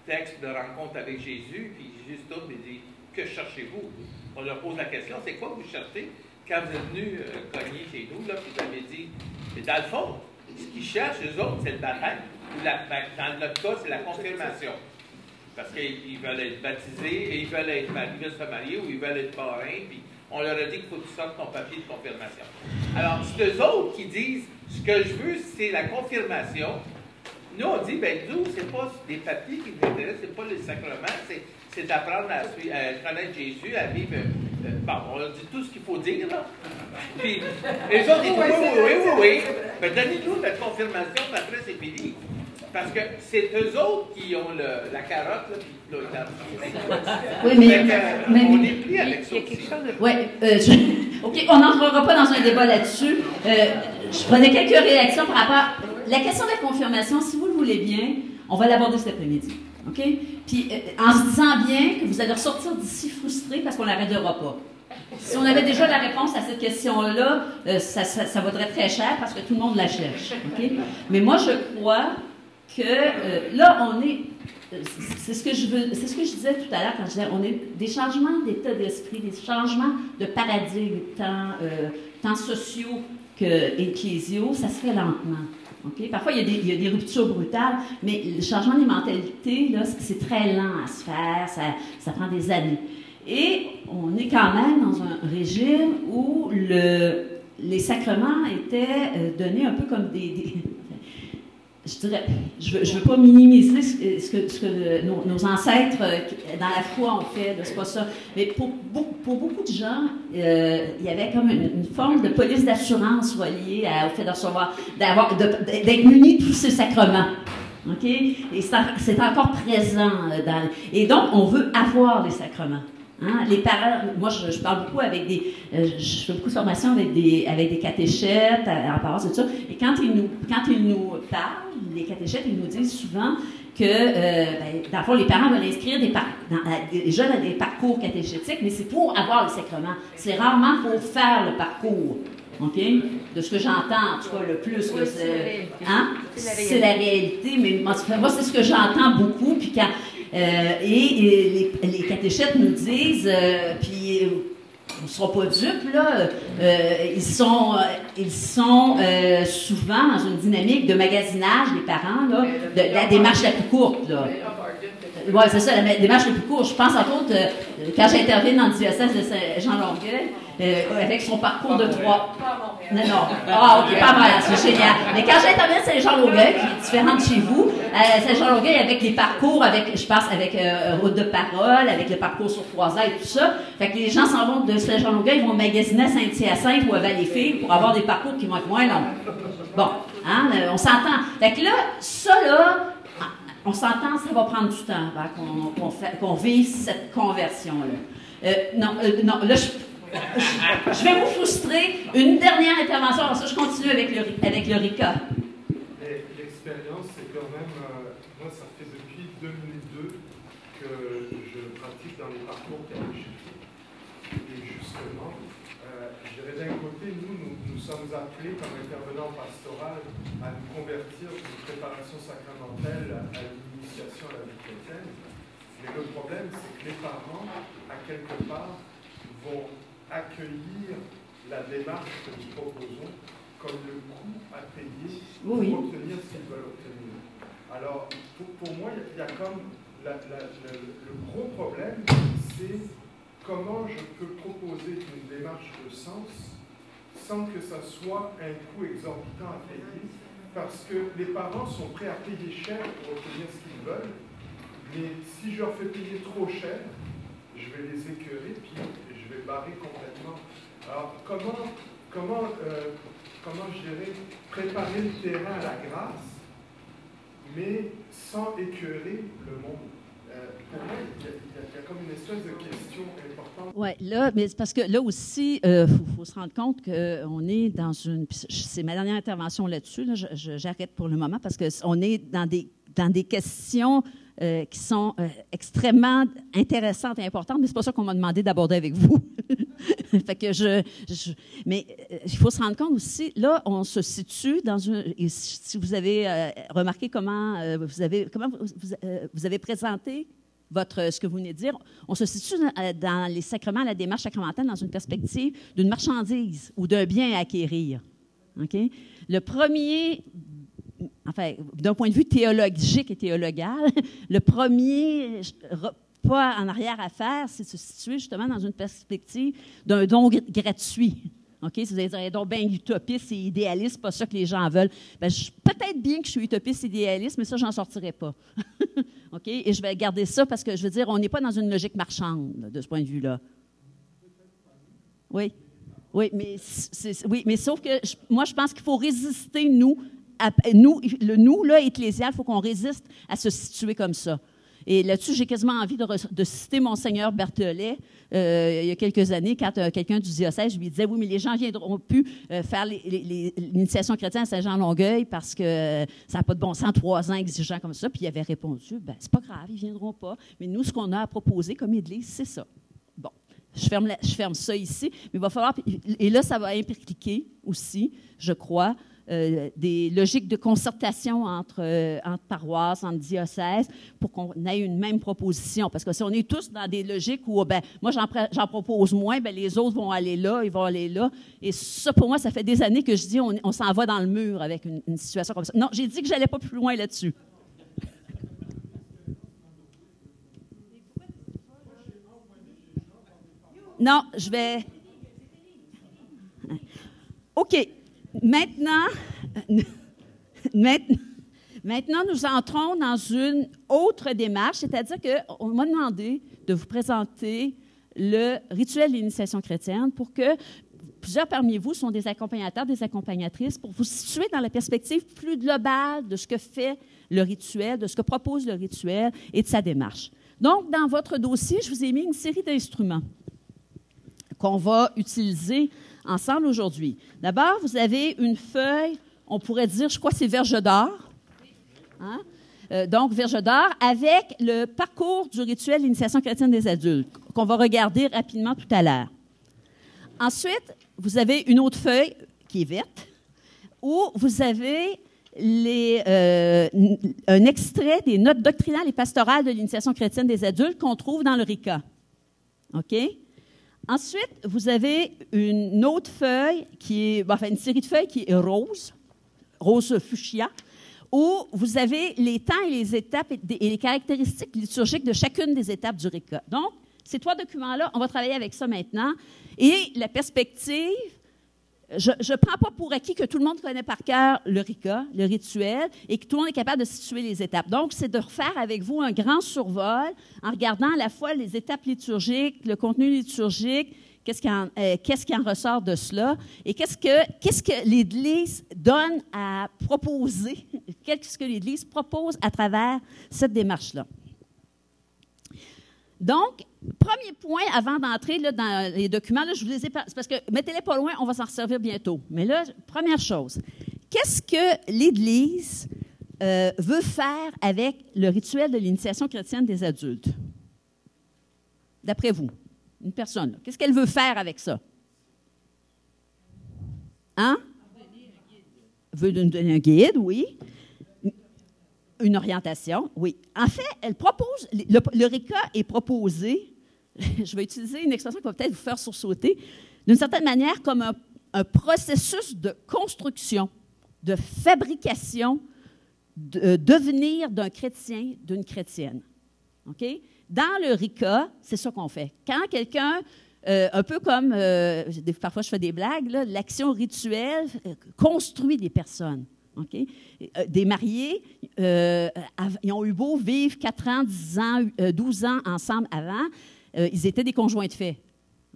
texte de rencontre avec Jésus, puis Jésus se tourne et dit, que cherchez-vous? On leur pose la question, c'est quoi vous cherchez? Quand vous êtes venus cogner chez nous, là, puis vous avez dit, mais dans le fond, ce qu'ils cherchent, eux autres, c'est le baptême, ou dans notre cas, c'est la confirmation. Parce qu'ils veulent être baptisés, et ils veulent se marier, ou ils veulent être parrains, puis on leur a dit qu'il faut que tu sortes ton papier de confirmation. Alors, c'est eux autres qui disent, ce que je veux, c'est la confirmation. Nous, on dit, ben nous, c'est pas des papiers qui nous intéressent, c'est pas les sacrements, c'est d'apprendre à connaître Jésus, à vivre... bon, on a dit tout ce qu'il faut dire, là. Puis, les autres, ils disent, oui. Ben, donnez-nous notre confirmation, puis après, c'est fini. Parce que c'est eux autres qui ont la carotte, là, puis là, oui, mais on est pris avec ça aussi. Oui, OK, on n'entrera pas dans un débat là-dessus. Je prenais quelques réactions par rapport à la question de la confirmation, si vous le voulez bien, on va l'aborder cet après-midi. OK? Puis, en se disant bien que vous allez ressortir d'ici frustrés parce qu'on n'arrêtera pas. Si on avait déjà la réponse à cette question-là, ça vaudrait très cher parce que tout le monde la cherche. OK? Mais moi, je crois que là, on est... C'est ce que je disais tout à l'heure quand je disais, on est des changements d'état d'esprit, des changements de paradigme, tant sociaux qu'ecclésiaux, ça se fait lentement. Okay? Parfois, il y a des ruptures brutales, mais le changement des mentalités, là, c'est très lent à se faire, ça prend des années. Et on est quand même dans un régime où les sacrements étaient donnés un peu comme je dirais, je veux pas minimiser ce que nos ancêtres dans la foi ont fait, c'est pas ça. Mais pour beaucoup de gens, il y avait comme une forme de police d'assurance reliée au fait de recevoir, d'être muni de tous ces sacrements. OK? Et c'est encore présent et donc, on veut avoir les sacrements. Hein? Les parents, moi je parle beaucoup avec je fais beaucoup de formations avec des catéchètes en paroisse et tout ça, et quand ils nous parlent, les catéchètes, ils nous disent souvent que, dans le fond, les parents veulent inscrire les jeunes à des parcours catéchétiques, mais c'est pour avoir le sacrement. C'est rarement pour faire le parcours. OK? De ce que j'entends, en tout cas, le plus, oui, c'est la réalité, mais moi, c'est ce que j'entends beaucoup, puis quand... et les catéchètes nous disent, puis on ne sera pas dupes, là, ils sont souvent dans une dynamique de magasinage des parents, là, de la démarche la plus courte. Là. Oui, c'est ça, la démarche la plus courte. Je pense, entre autres, quand j'interviens dans le diocèse de Saint-Jean-Longueuil, avec son parcours de 3... Non. Ah, OK, pas mal, c'est génial. Mais quand j'interviens à Saint-Jean-Longueuil, qui est différent de chez vous, Saint-Jean-Longueuil, avec les parcours, je pense, avec route de parole, avec le parcours sur Croisade et tout ça, fait que les gens s'en vont de Saint-Jean-Longueuil, ils vont magasiner à Saint-Hyacinthe ou à Valleyfield pour avoir des parcours qui vont être moins longs. Bon. Hein? On s'entend. Fait que là, ça, là, on s'entend, ça va prendre du temps avant qu'on vive cette conversion-là. Non, là, je vais vous frustrer. Une dernière intervention, alors ça, je continue avec le RICA. L'expérience, c'est quand même, moi, ça fait depuis 2002 que je pratique dans les parcours catéchétiques. Et justement, je dirais d'un côté, nous sommes appelés comme intervenants pastoraux à nous convertir d'une préparation sacramentelle à l'initiation à la vie chrétienne. Mais le problème, c'est que les parents, à quelque part, vont accueillir la démarche que nous proposons comme le coût à payer pour obtenir ce qu'ils veulent obtenir. Alors, pour moi, il y a comme le gros problème, c'est comment je peux proposer une démarche de sens sans que ça soit un coût exorbitant à payer, parce que les parents sont prêts à payer cher pour obtenir ce qu'ils veulent, mais si je leur fais payer trop cher, je vais les écœurer, puis je vais barrer complètement. Alors, comment je dirais, préparer le terrain à la grâce, mais sans écœurer le monde? Pour moi, il y a comme une espèce de question importante. Oui, là, mais c'est parce que là aussi, faut se rendre compte qu'on est dans une... C'est ma dernière intervention là-dessus, là, j'arrête pour le moment, parce qu'on est dans des questions qui sont extrêmement intéressantes et importantes, mais c'est pas ça qu'on m'a demandé d'aborder avec vous. Fait que mais il faut se rendre compte aussi, là, on se situe dans une... Et si vous avez remarqué comment vous avez présenté ce que vous venez de dire, on se situe dans les sacrements, la démarche sacramentale, dans une perspective d'une marchandise ou d'un bien à acquérir. Okay? Le premier... Enfin, d'un point de vue théologique et théologal, le premier pas en arrière à faire, c'est de se situer justement dans une perspective d'un don gratuit. Okay? Si vous allez dire un don bien utopiste et idéaliste, pas ça que les gens veulent. Peut-être bien que je suis utopiste et idéaliste, mais ça, j'en sortirai pas. Okay? Et je vais garder ça parce que je veux dire, on n'est pas dans une logique marchande de ce point de vue-là. Oui. Oui, mais sauf que moi, je pense qu'il faut résister, le nous, là, ecclésial, il faut qu'on résiste à se situer comme ça. Et là-dessus, j'ai quasiment envie de citer Monseigneur Berthollet, il y a quelques années, quand quelqu'un du diocèse, je lui disais, oui, mais les gens ne viendront plus faire l'initiation chrétienne à Saint-Jean-Longueuil parce que ça n'a pas de bon sens, 3 ans exigeants comme ça. Puis il avait répondu, ben c'est pas grave, ils ne viendront pas. Mais nous, ce qu'on a à proposer comme Église, c'est ça. Bon, je ferme ça ici, mais il va falloir... Et là, ça va impliquer aussi, je crois, des logiques de concertation entre paroisses, entre diocèses, pour qu'on ait une même proposition. Parce que si on est tous dans des logiques où, moi, j'en propose moins, les autres vont aller là, ils vont aller là. Et ça, pour moi, ça fait des années que je dis on s'en va dans le mur avec une situation comme ça. Non, j'ai dit que je n'allais pas plus loin là-dessus. Non, je vais... OK. Maintenant, nous entrons dans une autre démarche, c'est-à-dire qu'on m'a demandé de vous présenter le rituel de l'initiation chrétienne pour que plusieurs parmi vous sont des accompagnateurs, des accompagnatrices, pour vous situer dans la perspective plus globale de ce que fait le rituel, de ce que propose le rituel et de sa démarche. Donc, dans votre dossier, je vous ai mis une série d'instruments qu'on va utiliser ensemble aujourd'hui. D'abord, vous avez une feuille, on pourrait dire, je crois que c'est Verge d'or. Hein? Donc, Verge d'or avec le parcours du rituel d'initiation chrétienne des adultes, qu'on va regarder rapidement tout à l'heure. Ensuite, vous avez une autre feuille qui est verte, où vous avez un extrait des notes doctrinales et pastorales de l'initiation chrétienne des adultes qu'on trouve dans le RICA. OK? Ensuite, vous avez une autre feuille une série de feuilles qui est rose fuchsia, où vous avez les temps et les étapes et les caractéristiques liturgiques de chacune des étapes du RICA. Donc, ces 3 documents-là, on va travailler avec ça maintenant. Et la perspective, je ne prends pas pour acquis que tout le monde connaît par cœur le RICA, le rituel, et que tout le monde est capable de situer les étapes. Donc, c'est de refaire avec vous un grand survol en regardant à la fois les étapes liturgiques, le contenu liturgique, Qu'est-ce qui en ressort de cela? Et qu'est-ce que l'Église donne à proposer? Qu'est-ce que l'Église propose à travers cette démarche-là? Donc, premier point, avant d'entrer dans les documents, là, je vous les ai pas, c'est parce que mettez-les pas loin, on va s'en resservir bientôt. Mais là, première chose, qu'est-ce que l'Église veut faire avec le rituel de l'initiation chrétienne des adultes? D'après vous, une personne, là, qu'est-ce qu'elle veut faire avec ça? Hein? Veut donner un guide, oui. Une orientation, oui. En fait, elle propose, le RICA est proposé, je vais utiliser une expression qui va peut-être vous faire sursauter, d'une certaine manière comme un processus de construction, de fabrication, de devenir d'un chrétien, d'une chrétienne. OK? Dans le RICA, c'est ça qu'on fait. Quand quelqu'un, un peu comme, parfois je fais des blagues, là, l'action rituelle construit des personnes. Okay? Des mariés, ils ont eu beau vivre 4 ans, 10 ans, 12 ans ensemble avant, ils étaient des conjoints de fait,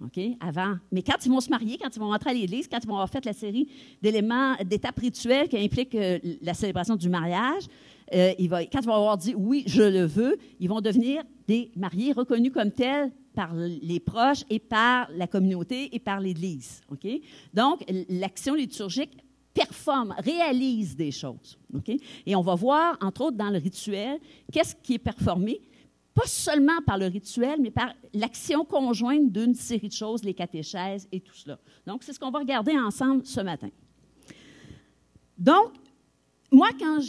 okay? Avant. Mais quand ils vont se marier, quand ils vont rentrer à l'Église, quand ils vont avoir fait la série d'étapes rituelles qui impliquent la célébration du mariage, quand ils vont avoir dit « oui, je le veux », ils vont devenir des mariés reconnus comme tels par les proches et par la communauté et par l'Église. Okay? Donc, l'action liturgique réalise des choses. Okay? Et on va voir, entre autres, dans le rituel, qu'est-ce qui est performé, pas seulement par le rituel, mais par l'action conjointe d'une série de choses, les catéchèses et tout cela. Donc, c'est ce qu'on va regarder ensemble ce matin. Donc, moi, quand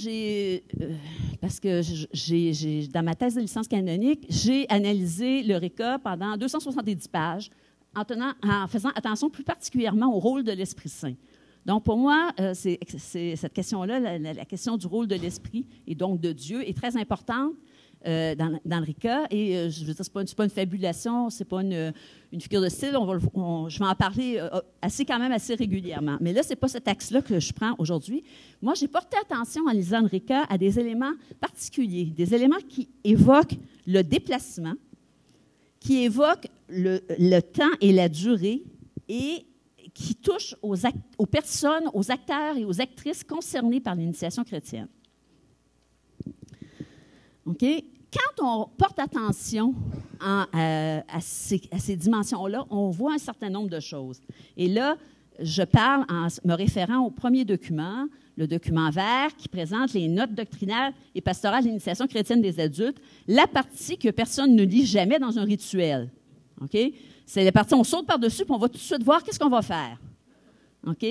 parce que dans ma thèse de licence canonique, j'ai analysé le RICA pendant 270 pages, en faisant attention plus particulièrement au rôle de l'Esprit Saint. Donc, pour moi, cette question-là, la question du rôle de l'Esprit et donc de Dieu est très importante dans le RICA. Et je veux dire, ce n'est pas une fabulation, ce n'est pas une figure de style. Je vais en parler quand même assez régulièrement. Mais là, ce n'est pas cet axe-là que je prends aujourd'hui. Moi, j'ai porté attention en lisant le RICA à des éléments particuliers, des éléments qui évoquent le déplacement, qui évoquent le temps et la durée et qui touche aux personnes, aux acteurs et aux actrices concernés par l'initiation chrétienne. OK? Quand on porte attention à ces dimensions-là, on voit un certain nombre de choses. Et là, je parle en me référant au premier document, le document vert, qui présente les notes doctrinales et pastorales de l'initiation chrétienne des adultes, la partie que personne ne lit jamais dans un rituel. OK? C'est la partie, on saute par-dessus, puis on va tout de suite voir qu'est-ce qu'on va faire. OK?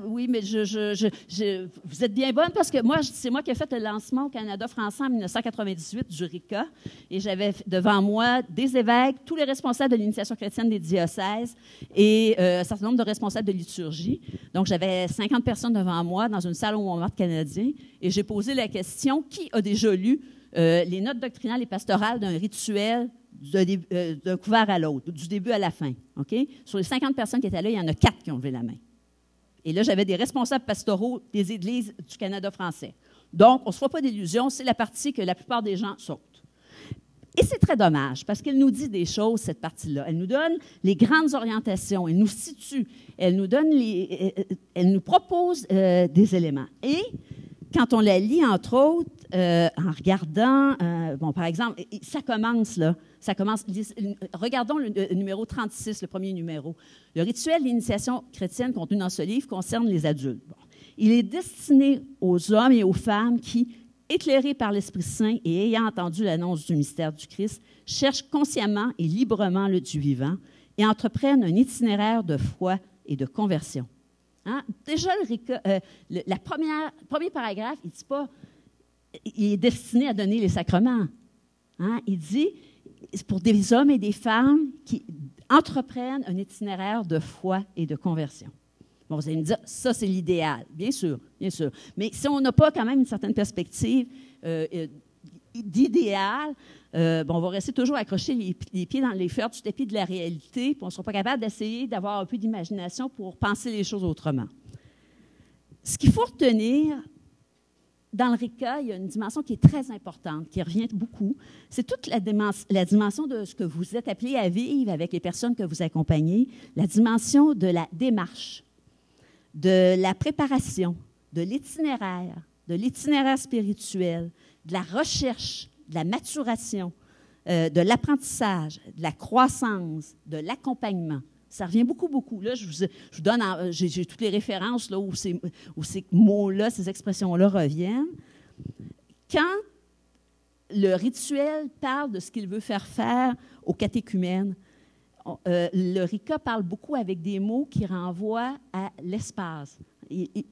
Oui, mais vous êtes bien bonne parce que c'est moi qui ai fait le lancement au Canada français en 1998 du RICA et j'avais devant moi des évêques, tous les responsables de l'initiation chrétienne des diocèses et un certain nombre de responsables de liturgie. Donc, j'avais 50 personnes devant moi dans une salle au Montmartre canadien et j'ai posé la question, qui a déjà lu les notes doctrinales et pastorales d'un rituel d'un couvert à l'autre, du début à la fin. Okay? Sur les 50 personnes qui étaient là, il y en a 4 qui ont levé la main. Et là, j'avais des responsables pastoraux des églises du Canada français. Donc, on ne se fera pas d'illusions, c'est la partie que la plupart des gens sautent. Et c'est très dommage, parce qu'elle nous dit des choses, cette partie-là. Elle nous donne les grandes orientations, elle nous situe, elle nous propose des éléments. Et quand on la lit, entre autres, en regardant, par exemple, ça commence là. Regardons le numéro 36, le premier numéro. Le rituel d'initiation chrétienne contenu dans ce livre concerne les adultes. Bon. Il est destiné aux hommes et aux femmes qui, éclairés par l'Esprit Saint et ayant entendu l'annonce du mystère du Christ, cherchent consciemment et librement le Dieu vivant et entreprennent un itinéraire de foi et de conversion. Hein? Déjà, le premier paragraphe, il ne dit pas il est destiné à donner les sacrements. Hein? Il dit c'est pour des hommes et des femmes qui entreprennent un itinéraire de foi et de conversion. Bon, vous allez me dire, ça, c'est l'idéal. Bien sûr, bien sûr. Mais si on n'a pas quand même une certaine perspective d'idéal, on va rester toujours accrocher les pieds dans les fers du tapis de la réalité, puis on ne sera pas capable d'essayer d'avoir un peu d'imagination pour penser les choses autrement. Ce qu'il faut retenir, dans le RICA, il y a une dimension qui est très importante, qui revient beaucoup. C'est toute la dimension de ce que vous êtes appelés à vivre avec les personnes que vous accompagnez, la dimension de la démarche, de la préparation, de l'itinéraire spirituel, de la recherche, de la maturation, de l'apprentissage, de la croissance, de l'accompagnement. Ça revient beaucoup, beaucoup. Là, je vous donne, j'ai toutes les références là, où ces mots-là, ces expressions-là reviennent. Quand le rituel parle de ce qu'il veut faire aux catéchumènes, le RICA parle beaucoup avec des mots qui renvoient à l'espace.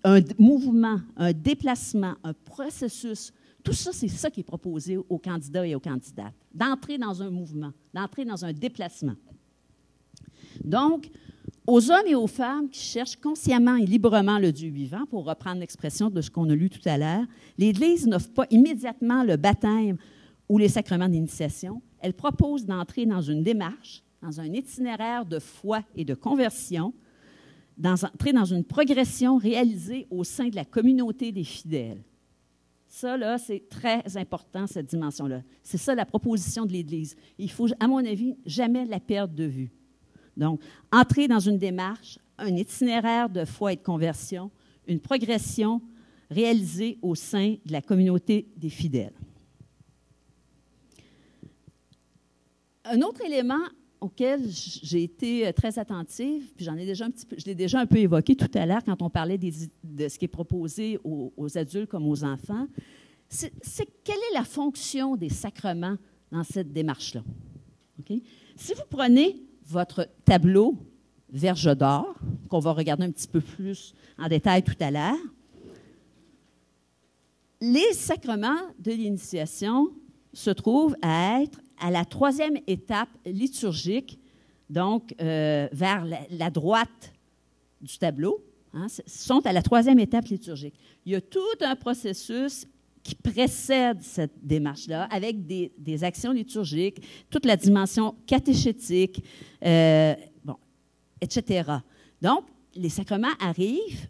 Un mouvement, un déplacement, un processus, tout ça, c'est ça qui est proposé aux candidats et aux candidates, d'entrer dans un mouvement, d'entrer dans un déplacement. Donc, aux hommes et aux femmes qui cherchent consciemment et librement le Dieu vivant, pour reprendre l'expression de ce qu'on a lu tout à l'heure, l'Église n'offre pas immédiatement le baptême ou les sacrements d'initiation. Elle propose d'entrer dans une démarche, dans un itinéraire de foi et de conversion, d'entrer dans une progression réalisée au sein de la communauté des fidèles. Ça, là, c'est très important, cette dimension-là. C'est ça la proposition de l'Église. Il faut, à mon avis, jamais la perdre de vue. Donc, entrer dans une démarche, un itinéraire de foi et de conversion, une progression réalisée au sein de la communauté des fidèles. Un autre élément auquel j'ai été très attentive, puis je l'ai déjà un peu évoqué tout à l'heure quand on parlait de ce qui est proposé aux adultes comme aux enfants, c'est quelle est la fonction des sacrements dans cette démarche-là. Okay? Si vous prenez votre tableau Verge d'or, qu'on va regarder un petit peu plus en détail tout à l'heure, les sacrements de l'initiation se trouvent à être à la 3e étape liturgique, donc vers la droite du tableau, sont à la 3e étape liturgique. Il y a tout un processus qui précède cette démarche-là, avec des actions liturgiques, toute la dimension catéchétique, etc. Donc, les sacrements arrivent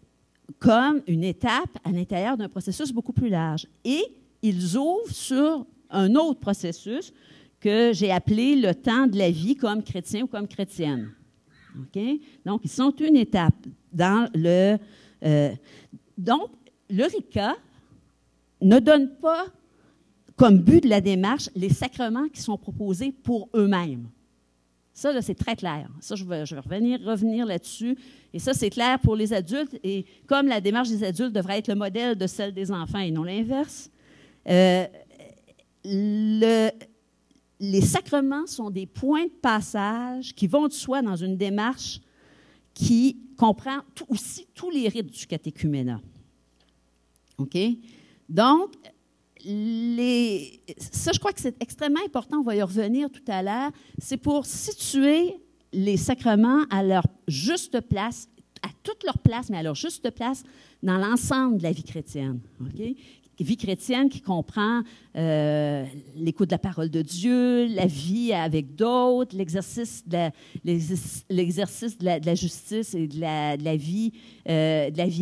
comme une étape à l'intérieur d'un processus beaucoup plus large. Et ils ouvrent sur un autre processus que j'ai appelé le temps de la vie comme chrétien ou comme chrétienne. Okay? Donc, ils sont une étape dans le... donc, le RICA ne donne pas comme but de la démarche les sacrements qui sont proposés pour eux-mêmes. Ça, là, c'est très clair. Ça, je vais revenir là-dessus. Et ça, c'est clair pour les adultes. Et comme la démarche des adultes devrait être le modèle de celle des enfants et non l'inverse, les sacrements sont des points de passage qui vont de soi dans une démarche qui comprend aussi tous les rites du catéchuménat. OK? Donc, ça, je crois que c'est extrêmement important, on va y revenir tout à l'heure, c'est pour situer les sacrements à leur juste place, à toute leur place, mais à leur juste place dans l'ensemble de la vie chrétienne. OK? Vie chrétienne qui comprend l'écoute de la parole de Dieu, la vie avec d'autres, l'exercice de la justice et de la vie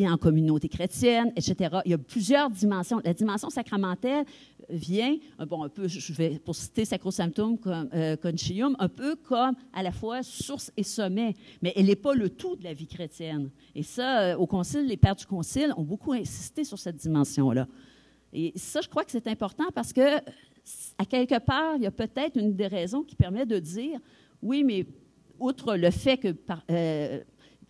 en communauté chrétienne, etc. Il y a plusieurs dimensions. La dimension sacramentelle vient, bon, un peu, je vais pour citer Sacrosanctum Concilium, un peu comme à la fois source et sommet, mais elle n'est pas le tout de la vie chrétienne. Et ça, au Concile, les pères du Concile ont beaucoup insisté sur cette dimension-là. Et ça, je crois que c'est important parce que, à quelque part, il y a peut-être une des raisons qui permet de dire, oui, mais outre le fait que...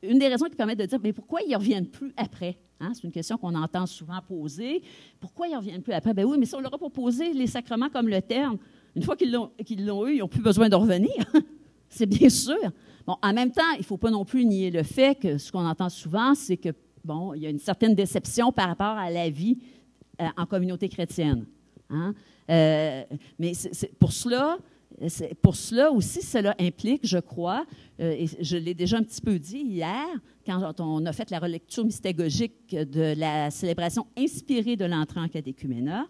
une des raisons qui permet de dire, mais pourquoi ils ne reviennent plus après? Hein? C'est une question qu'on entend souvent poser. Pourquoi ils ne reviennent plus après? Ben oui, mais si on leur a proposé les sacrements comme le terme, une fois qu'ils l'ont eu, ils n'ont plus besoin de revenir. C'est bien sûr. Bon, en même temps, il ne faut pas non plus nier le fait que ce qu'on entend souvent, c'est que, bon, il y a une certaine déception par rapport à la vie en communauté chrétienne. Hein? Mais pour cela aussi, cela implique, je crois, et je l'ai déjà un petit peu dit hier, quand on a fait la relecture mystégogique de la célébration inspirée de l'entrée en catéchuménat,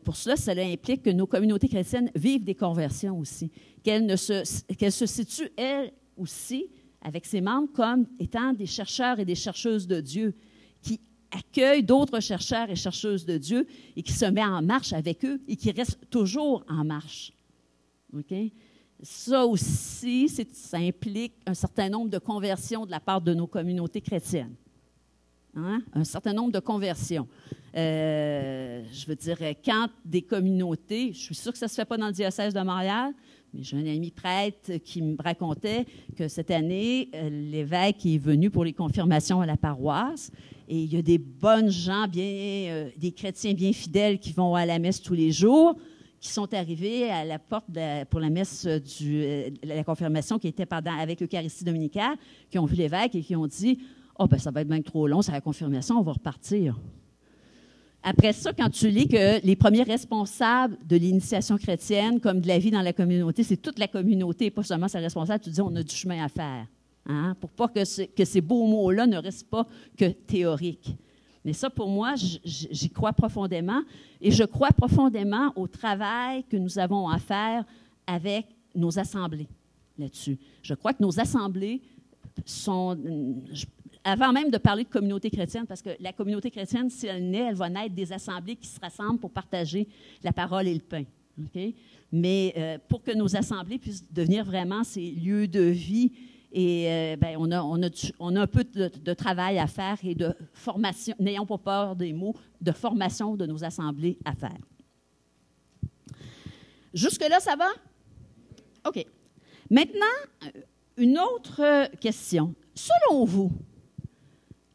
pour cela implique que nos communautés chrétiennes vivent des conversions aussi, qu'elles se situent, elles aussi, avec ses membres, comme étant des chercheurs et des chercheuses de Dieu, qui accueille d'autres chercheurs et chercheuses de Dieu et qui se met en marche avec eux et qui reste toujours en marche. OK? Ça aussi, ça implique un certain nombre de conversions de la part de nos communautés chrétiennes. Hein? Un certain nombre de conversions. Je veux dire, quand des communautés, je suis sûre que ça ne se fait pas dans le diocèse de Montréal, mais j'ai un ami prêtre qui me racontait que cette année, l'évêque est venu pour les confirmations à la paroisse et il y a des bonnes gens, des chrétiens bien fidèles qui vont à la messe tous les jours, qui sont arrivés à la porte pour la messe de la confirmation qui était avec l'Eucharistie dominicale, qui ont vu l'évêque et qui ont dit « Oh, ben ça va être bien trop long, c'est la confirmation, on va repartir. » Après ça, quand tu lis que les premiers responsables de l'initiation chrétienne, comme de la vie dans la communauté, c'est toute la communauté, pas seulement ses responsables, tu dis on a du chemin à faire. Hein? Pour pas que ces beaux mots-là ne restent pas que théoriques. Mais ça, pour moi, j'y crois profondément. Et je crois profondément au travail que nous avons à faire avec nos assemblées là-dessus. Je crois que nos assemblées sont... Avant même de parler de communauté chrétienne, parce que la communauté chrétienne, si elle naît, elle va naître des assemblées qui se rassemblent pour partager la parole et le pain. Okay? Mais pour que nos assemblées puissent devenir vraiment ces lieux de vie, et on a un peu de travail à faire et de formation, n'ayons pas peur des mots, de formation de nos assemblées à faire. Jusque-là, ça va? OK. Maintenant, une autre question. Selon vous,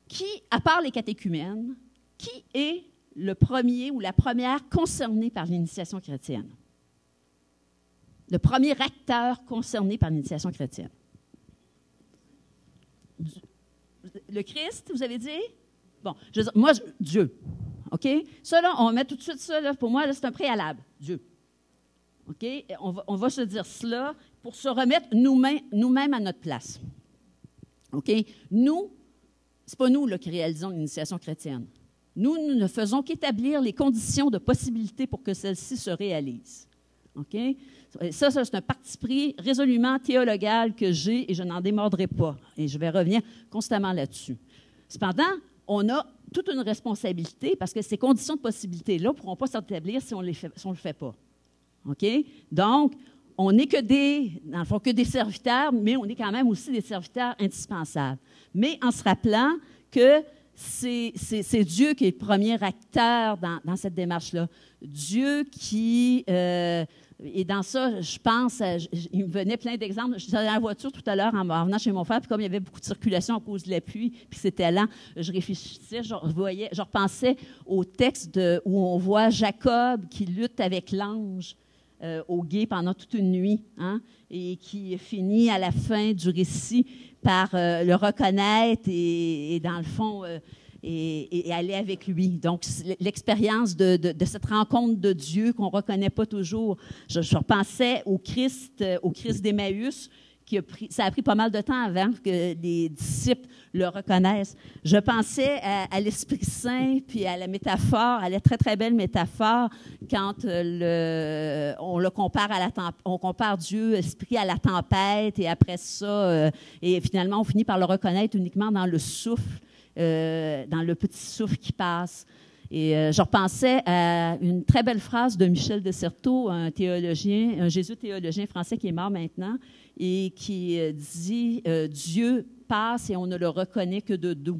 qui, à part les catéchumènes, qui est le premier ou la première concernée par l'initiation chrétienne? Le premier acteur concerné par l'initiation chrétienne? Le Christ, vous avez dit? Bon, moi, Dieu. OK? Ça, là, on met tout de suite ça, là, pour moi, là, c'est un préalable. Dieu. OK? On va se dire cela pour se remettre nous-mêmes à notre place. OK? Nous, ce n'est pas nous là, qui réalisons l'initiation chrétienne. Nous ne faisons qu'établir les conditions de possibilité pour que celle-ci se réalise. OK? Ça, c'est un parti pris résolument théologal que j'ai et je n'en démordrai pas. Et je vais revenir constamment là-dessus. Cependant, on a toute une responsabilité parce que ces conditions de possibilité-là ne pourront pas s'établir si on ne le fait pas. OK? Donc, on n'est dans le fond, que des serviteurs, mais on est quand même aussi des serviteurs indispensables. Mais en se rappelant que c'est Dieu qui est le premier acteur dans cette démarche-là. Dieu qui... et dans ça, je pense, il me venait plein d'exemples. J'étais dans la voiture tout à l'heure en venant chez mon frère, puis comme il y avait beaucoup de circulation à cause de la pluie, puis c'était lent, je réfléchissais, je repensais au texte où on voit Jacob qui lutte avec l'ange au gué pendant toute une nuit, hein, et qui finit à la fin du récit par le reconnaître et dans le fond... Et aller avec lui. Donc, l'expérience de cette rencontre de Dieu qu'on ne reconnaît pas toujours. Je repensais au Christ d'Emmaüs, ça a pris pas mal de temps avant que les disciples le reconnaissent. Je pensais à l'Esprit Saint, puis à la métaphore, à la très, très belle métaphore, quand on le compare on compare Dieu, Esprit, à la tempête, et après ça, et finalement, on finit par le reconnaître uniquement dans le souffle, dans le petit souffle qui passe. Et je repensais à une très belle phrase de Michel de Certeau, un jésuite théologien français qui est mort maintenant, et qui dit « Dieu passe et on ne le reconnaît que de dos ».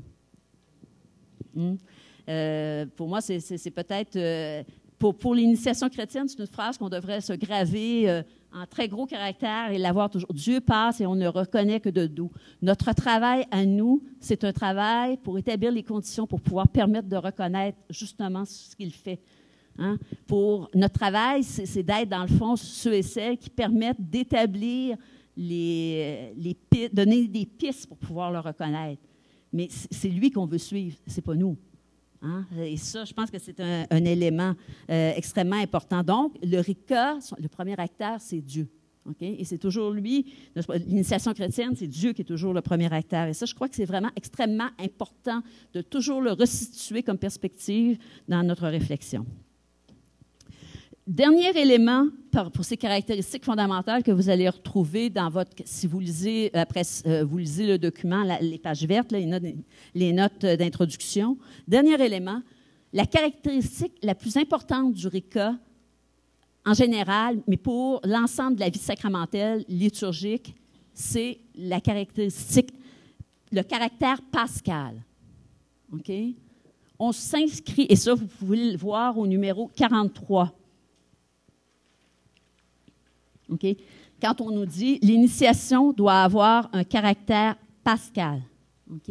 Pour moi, c'est peut-être... Pour l'initiation chrétienne, c'est une phrase qu'on devrait se graver en très gros caractère et l'avoir toujours. Dieu passe et on ne reconnaît que de dos. Notre travail à nous, c'est un travail pour établir les conditions pour pouvoir permettre de reconnaître justement ce qu'il fait. Hein? Notre travail, c'est d'être, dans le fond, ceux et celles qui permettent d'établir donner des pistes pour pouvoir le reconnaître. Mais c'est lui qu'on veut suivre, c'est pas nous. Hein? Et ça, je pense que c'est un élément extrêmement important. Donc, le RICA, le premier acteur, c'est Dieu. Okay? Et c'est toujours lui. L'initiation chrétienne, c'est Dieu qui est toujours le premier acteur. Et ça, je crois que c'est vraiment extrêmement important de toujours le resituer comme perspective dans notre réflexion. Dernier élément pour ces caractéristiques fondamentales que vous allez retrouver dans votre, si vous lisez vous lisez le document, les pages vertes, là, les notes d'introduction. Dernier élément, la caractéristique la plus importante du RICA en général, mais pour l'ensemble de la vie sacramentelle, liturgique, c'est la caractéristique, le caractère pascal. OK? On s'inscrit, et ça, vous pouvez le voir au numéro 43. OK? Quand on nous dit l'initiation doit avoir un caractère pascal. OK?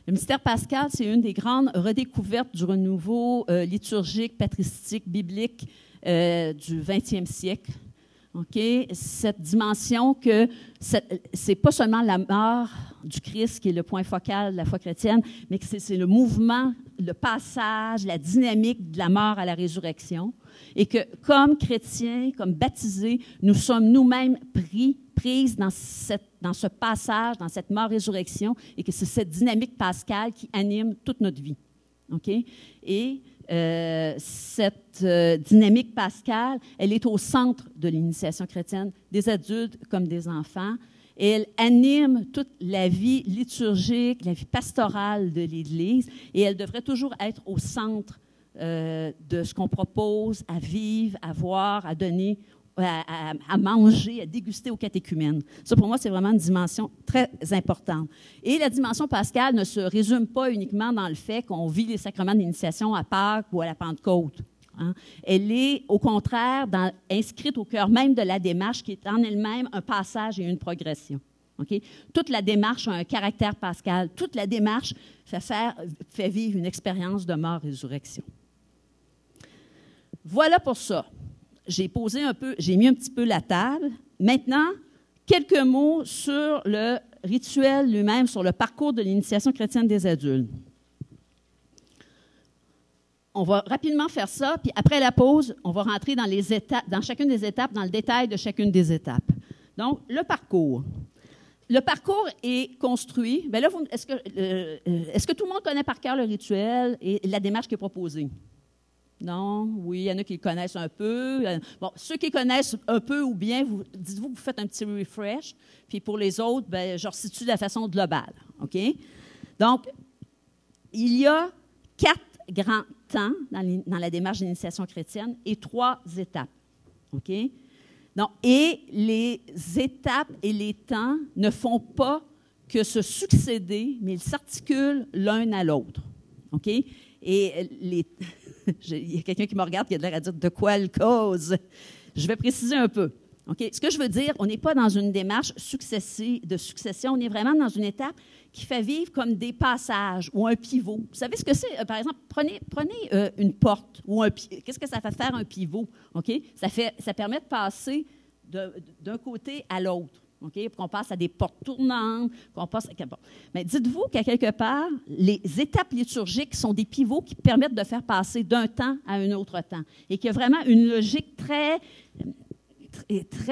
Le mystère pascal, c'est une des grandes redécouvertes du renouveau liturgique, patristique, biblique du 20e siècle. OK? Cette dimension que c'est pas seulement la mort du Christ qui est le point focal de la foi chrétienne, mais que c'est le mouvement, le passage, la dynamique de la mort à la résurrection. Et que, comme chrétiens, comme baptisés, nous sommes nous-mêmes prises dans ce passage, dans cette mort-résurrection, et que c'est cette dynamique pascale qui anime toute notre vie. OK? Et cette dynamique pascale, elle est au centre de l'initiation chrétienne, des adultes comme des enfants. Et elle anime toute la vie liturgique, la vie pastorale de l'Église, et elle devrait toujours être au centre de ce qu'on propose à vivre, à voir, à donner, à manger, à déguster aux catéchumènes. Ça, pour moi, c'est vraiment une dimension très importante. Et la dimension pascale ne se résume pas uniquement dans le fait qu'on vit les sacrements d'initiation à Pâques ou à la Pentecôte. Hein. Elle est, au contraire, inscrite au cœur même de la démarche qui est en elle-même un passage et une progression. Okay? Toute la démarche a un caractère pascal. Toute la démarche fait vivre une expérience de mort-résurrection. Voilà pour ça. J'ai mis un petit peu la table. Maintenant, quelques mots sur le rituel lui-même, sur le parcours de l'initiation chrétienne des adultes. On va rapidement faire ça, puis après la pause, on va rentrer dans chacune des étapes, dans le détail de chacune des étapes. Donc, le parcours. Le parcours est construit. Bien là, est-ce que tout le monde connaît par cœur le rituel et la démarche qui est proposée? Non? Oui, il y en a qui le connaissent un peu. Bon, ceux qui connaissent un peu ou bien, dites-vous que vous faites un petit refresh. Puis pour les autres, bien, je resitue de la façon globale. OK? Donc, il y a 4 grands temps dans la démarche d'initiation chrétienne et 3 étapes. OK? Donc, et les étapes et les temps ne font pas que se succéder, mais ils s'articulent l'un à l'autre. OK? Et il y a quelqu'un qui me regarde qui a l'air à dire de quoi elle cause. Je vais préciser un peu. Okay? Ce que je veux dire, on n'est pas dans une démarche de succession, on est vraiment dans une étape qui fait vivre comme des passages ou un pivot. Vous savez ce que c'est? Par exemple, prenez une porte ou un pivot. Qu'est-ce que ça fait faire un pivot? Okay? Ça permet de passer d'un côté à l'autre. Okay? Qu'on passe à des portes tournantes, qu'on passe à... Bon. Mais dites-vous qu'à quelque part, les étapes liturgiques sont des pivots qui permettent de faire passer d'un temps à un autre temps et qu'il y a vraiment une logique très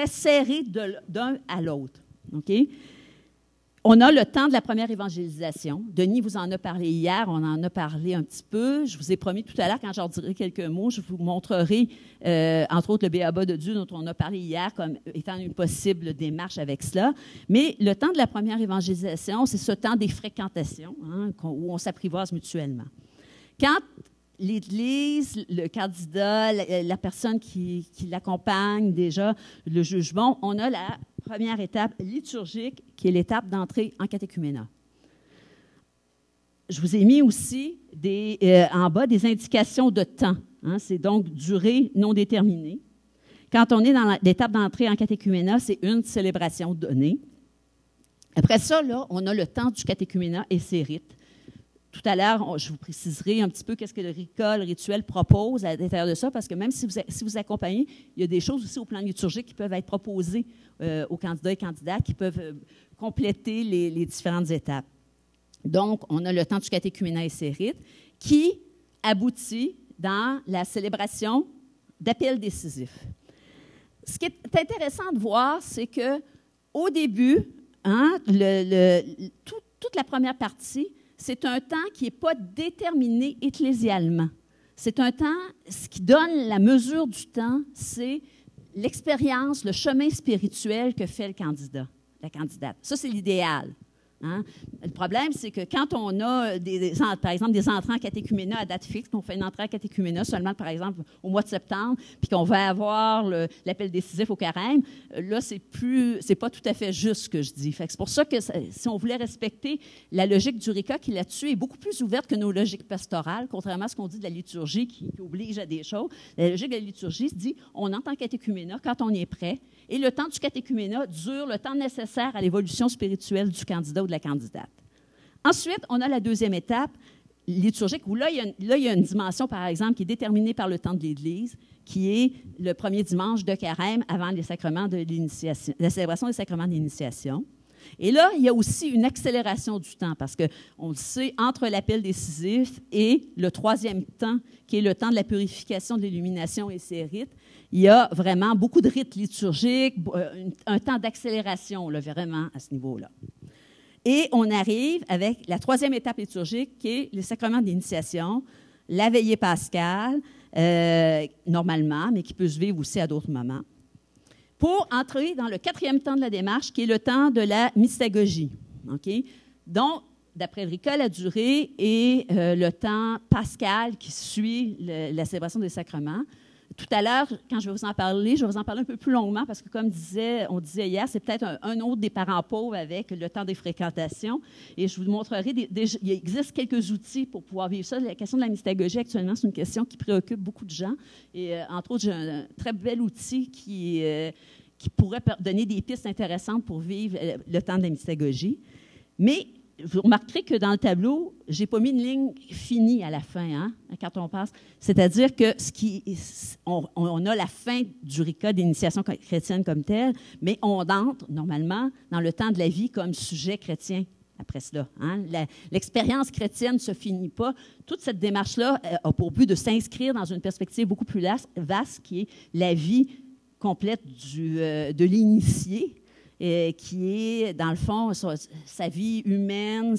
serrée d'un à l'autre. Okay? On a le temps de la première évangélisation. Denis vous en a parlé hier, on en a parlé un petit peu. Je vous ai promis tout à l'heure, quand j'en dirai quelques mots, je vous montrerai, entre autres, le Béaba de Dieu dont on a parlé hier comme étant une possible démarche avec cela. Mais le temps de la première évangélisation, c'est ce temps des fréquentations, hein, où on s'apprivoise mutuellement. Quand l'Église, le candidat, la personne qui l'accompagne déjà, le jugement, on a la première étape liturgique, qui est l'étape d'entrée en catéchuménat. Je vous ai mis aussi en bas des indications de temps. Hein, c'est donc durée non déterminée. Quand on est dans l'étape d'entrée en catéchuménat, c'est une célébration donnée. Après ça, là, on a le temps du catéchuménat et ses rites. Tout à l'heure, je vous préciserai un petit peu qu'est-ce que le RICA, le rituel, propose à l'intérieur de ça, parce que même si vous accompagnez, il y a des choses aussi au plan liturgique qui peuvent être proposées aux candidats et candidates qui peuvent compléter les différentes étapes. Donc, on a le temps du catéchuménat et ses rites qui aboutit dans la célébration d'appel décisif. Ce qui est intéressant de voir, c'est qu'au début, hein, toute la première partie, c'est un temps qui n'est pas déterminé ecclésialement. c'est un temps, ce qui donne la mesure du temps, c'est l'expérience, le chemin spirituel que fait le candidat, la candidate. Ça, c'est l'idéal. Hein? Le problème, c'est que quand on a, par exemple, des entrées en catéchuménat à date fixe, qu'on fait une entrée en catéchuménat seulement, par exemple, au mois de septembre, puis qu'on va avoir l'appel décisif au carême, là, c'est pas tout à fait juste ce que je dis. C'est pour ça que si on voulait respecter la logique du RECA, qui là-dessus est beaucoup plus ouverte que nos logiques pastorales, contrairement à ce qu'on dit de la liturgie qui oblige à des choses, la logique de la liturgie se dit, on entre en catéchuménat quand on y est prêt, et le temps du catéchuménat dure le temps nécessaire à l'évolution spirituelle du candidat ou de la candidate. Ensuite, on a la deuxième étape liturgique, où là, il y a une dimension, par exemple, qui est déterminée par le temps de l'Église, qui est le premier dimanche de carême avant les sacrements de l'initiation, la célébration des sacrements d'initiation. Et là, il y a aussi une accélération du temps, parce qu'on le sait, entre l'appel décisif et le troisième temps, qui est le temps de la purification, de l'illumination et ses rites, il y a vraiment beaucoup de rites liturgiques, un temps d'accélération, là, vraiment, à ce niveau-là. Et on arrive avec la troisième étape liturgique, qui est le sacrement d'initiation, la veillée pascale, normalement, mais qui peut se vivre aussi à d'autres moments, pour entrer dans le quatrième temps de la démarche, qui est le temps de la mystagogie. Okay? Donc, d'après le RECA, la durée est le temps pascal qui suit la célébration des sacrements. Tout à l'heure, quand je vais vous en parler, je vais vous en parler un peu plus longuement parce que, comme on disait hier, c'est peut-être un autre des parents pauvres avec le temps des fréquentations. Et je vous montrerai, il existe quelques outils pour pouvoir vivre ça. La question de la mystagogie, actuellement, c'est une question qui préoccupe beaucoup de gens. Et entre autres, j'ai un très bel outil qui pourrait donner des pistes intéressantes pour vivre le temps de la mystagogie. Mais vous remarquerez que dans le tableau, je n'ai pas mis une ligne finie à la fin, hein, quand on passe. C'est-à-dire que on a la fin du RECA d'initiation chrétienne comme telle, mais on entre normalement dans le temps de la vie comme sujet chrétien après cela. Hein. L'expérience chrétienne ne se finit pas. Toute cette démarche-là a pour but de s'inscrire dans une perspective beaucoup plus vaste, qui est la vie complète de l'initié, qui est, dans le fond, sa vie humaine,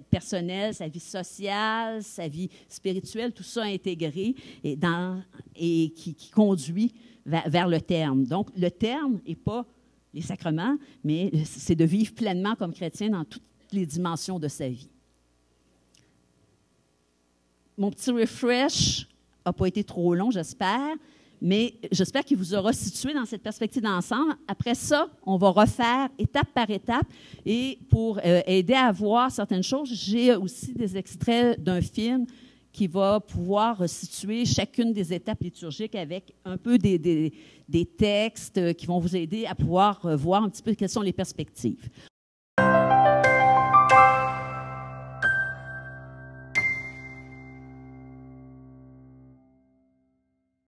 personnelle, sa vie sociale, sa vie spirituelle, tout ça intégré et qui conduit vers le terme. Donc, le terme n'est pas les sacrements, mais c'est de vivre pleinement comme chrétien dans toutes les dimensions de sa vie. Mon petit refresh n'a pas été trop long, j'espère. Mais j'espère qu'il vous aura situé dans cette perspective d'ensemble. Après ça, on va refaire étape par étape. Et pour aider à voir certaines choses, j'ai aussi des extraits d'un film qui va pouvoir situer chacune des étapes liturgiques avec un peu des textes qui vont vous aider à pouvoir voir un petit peu quelles sont les perspectives.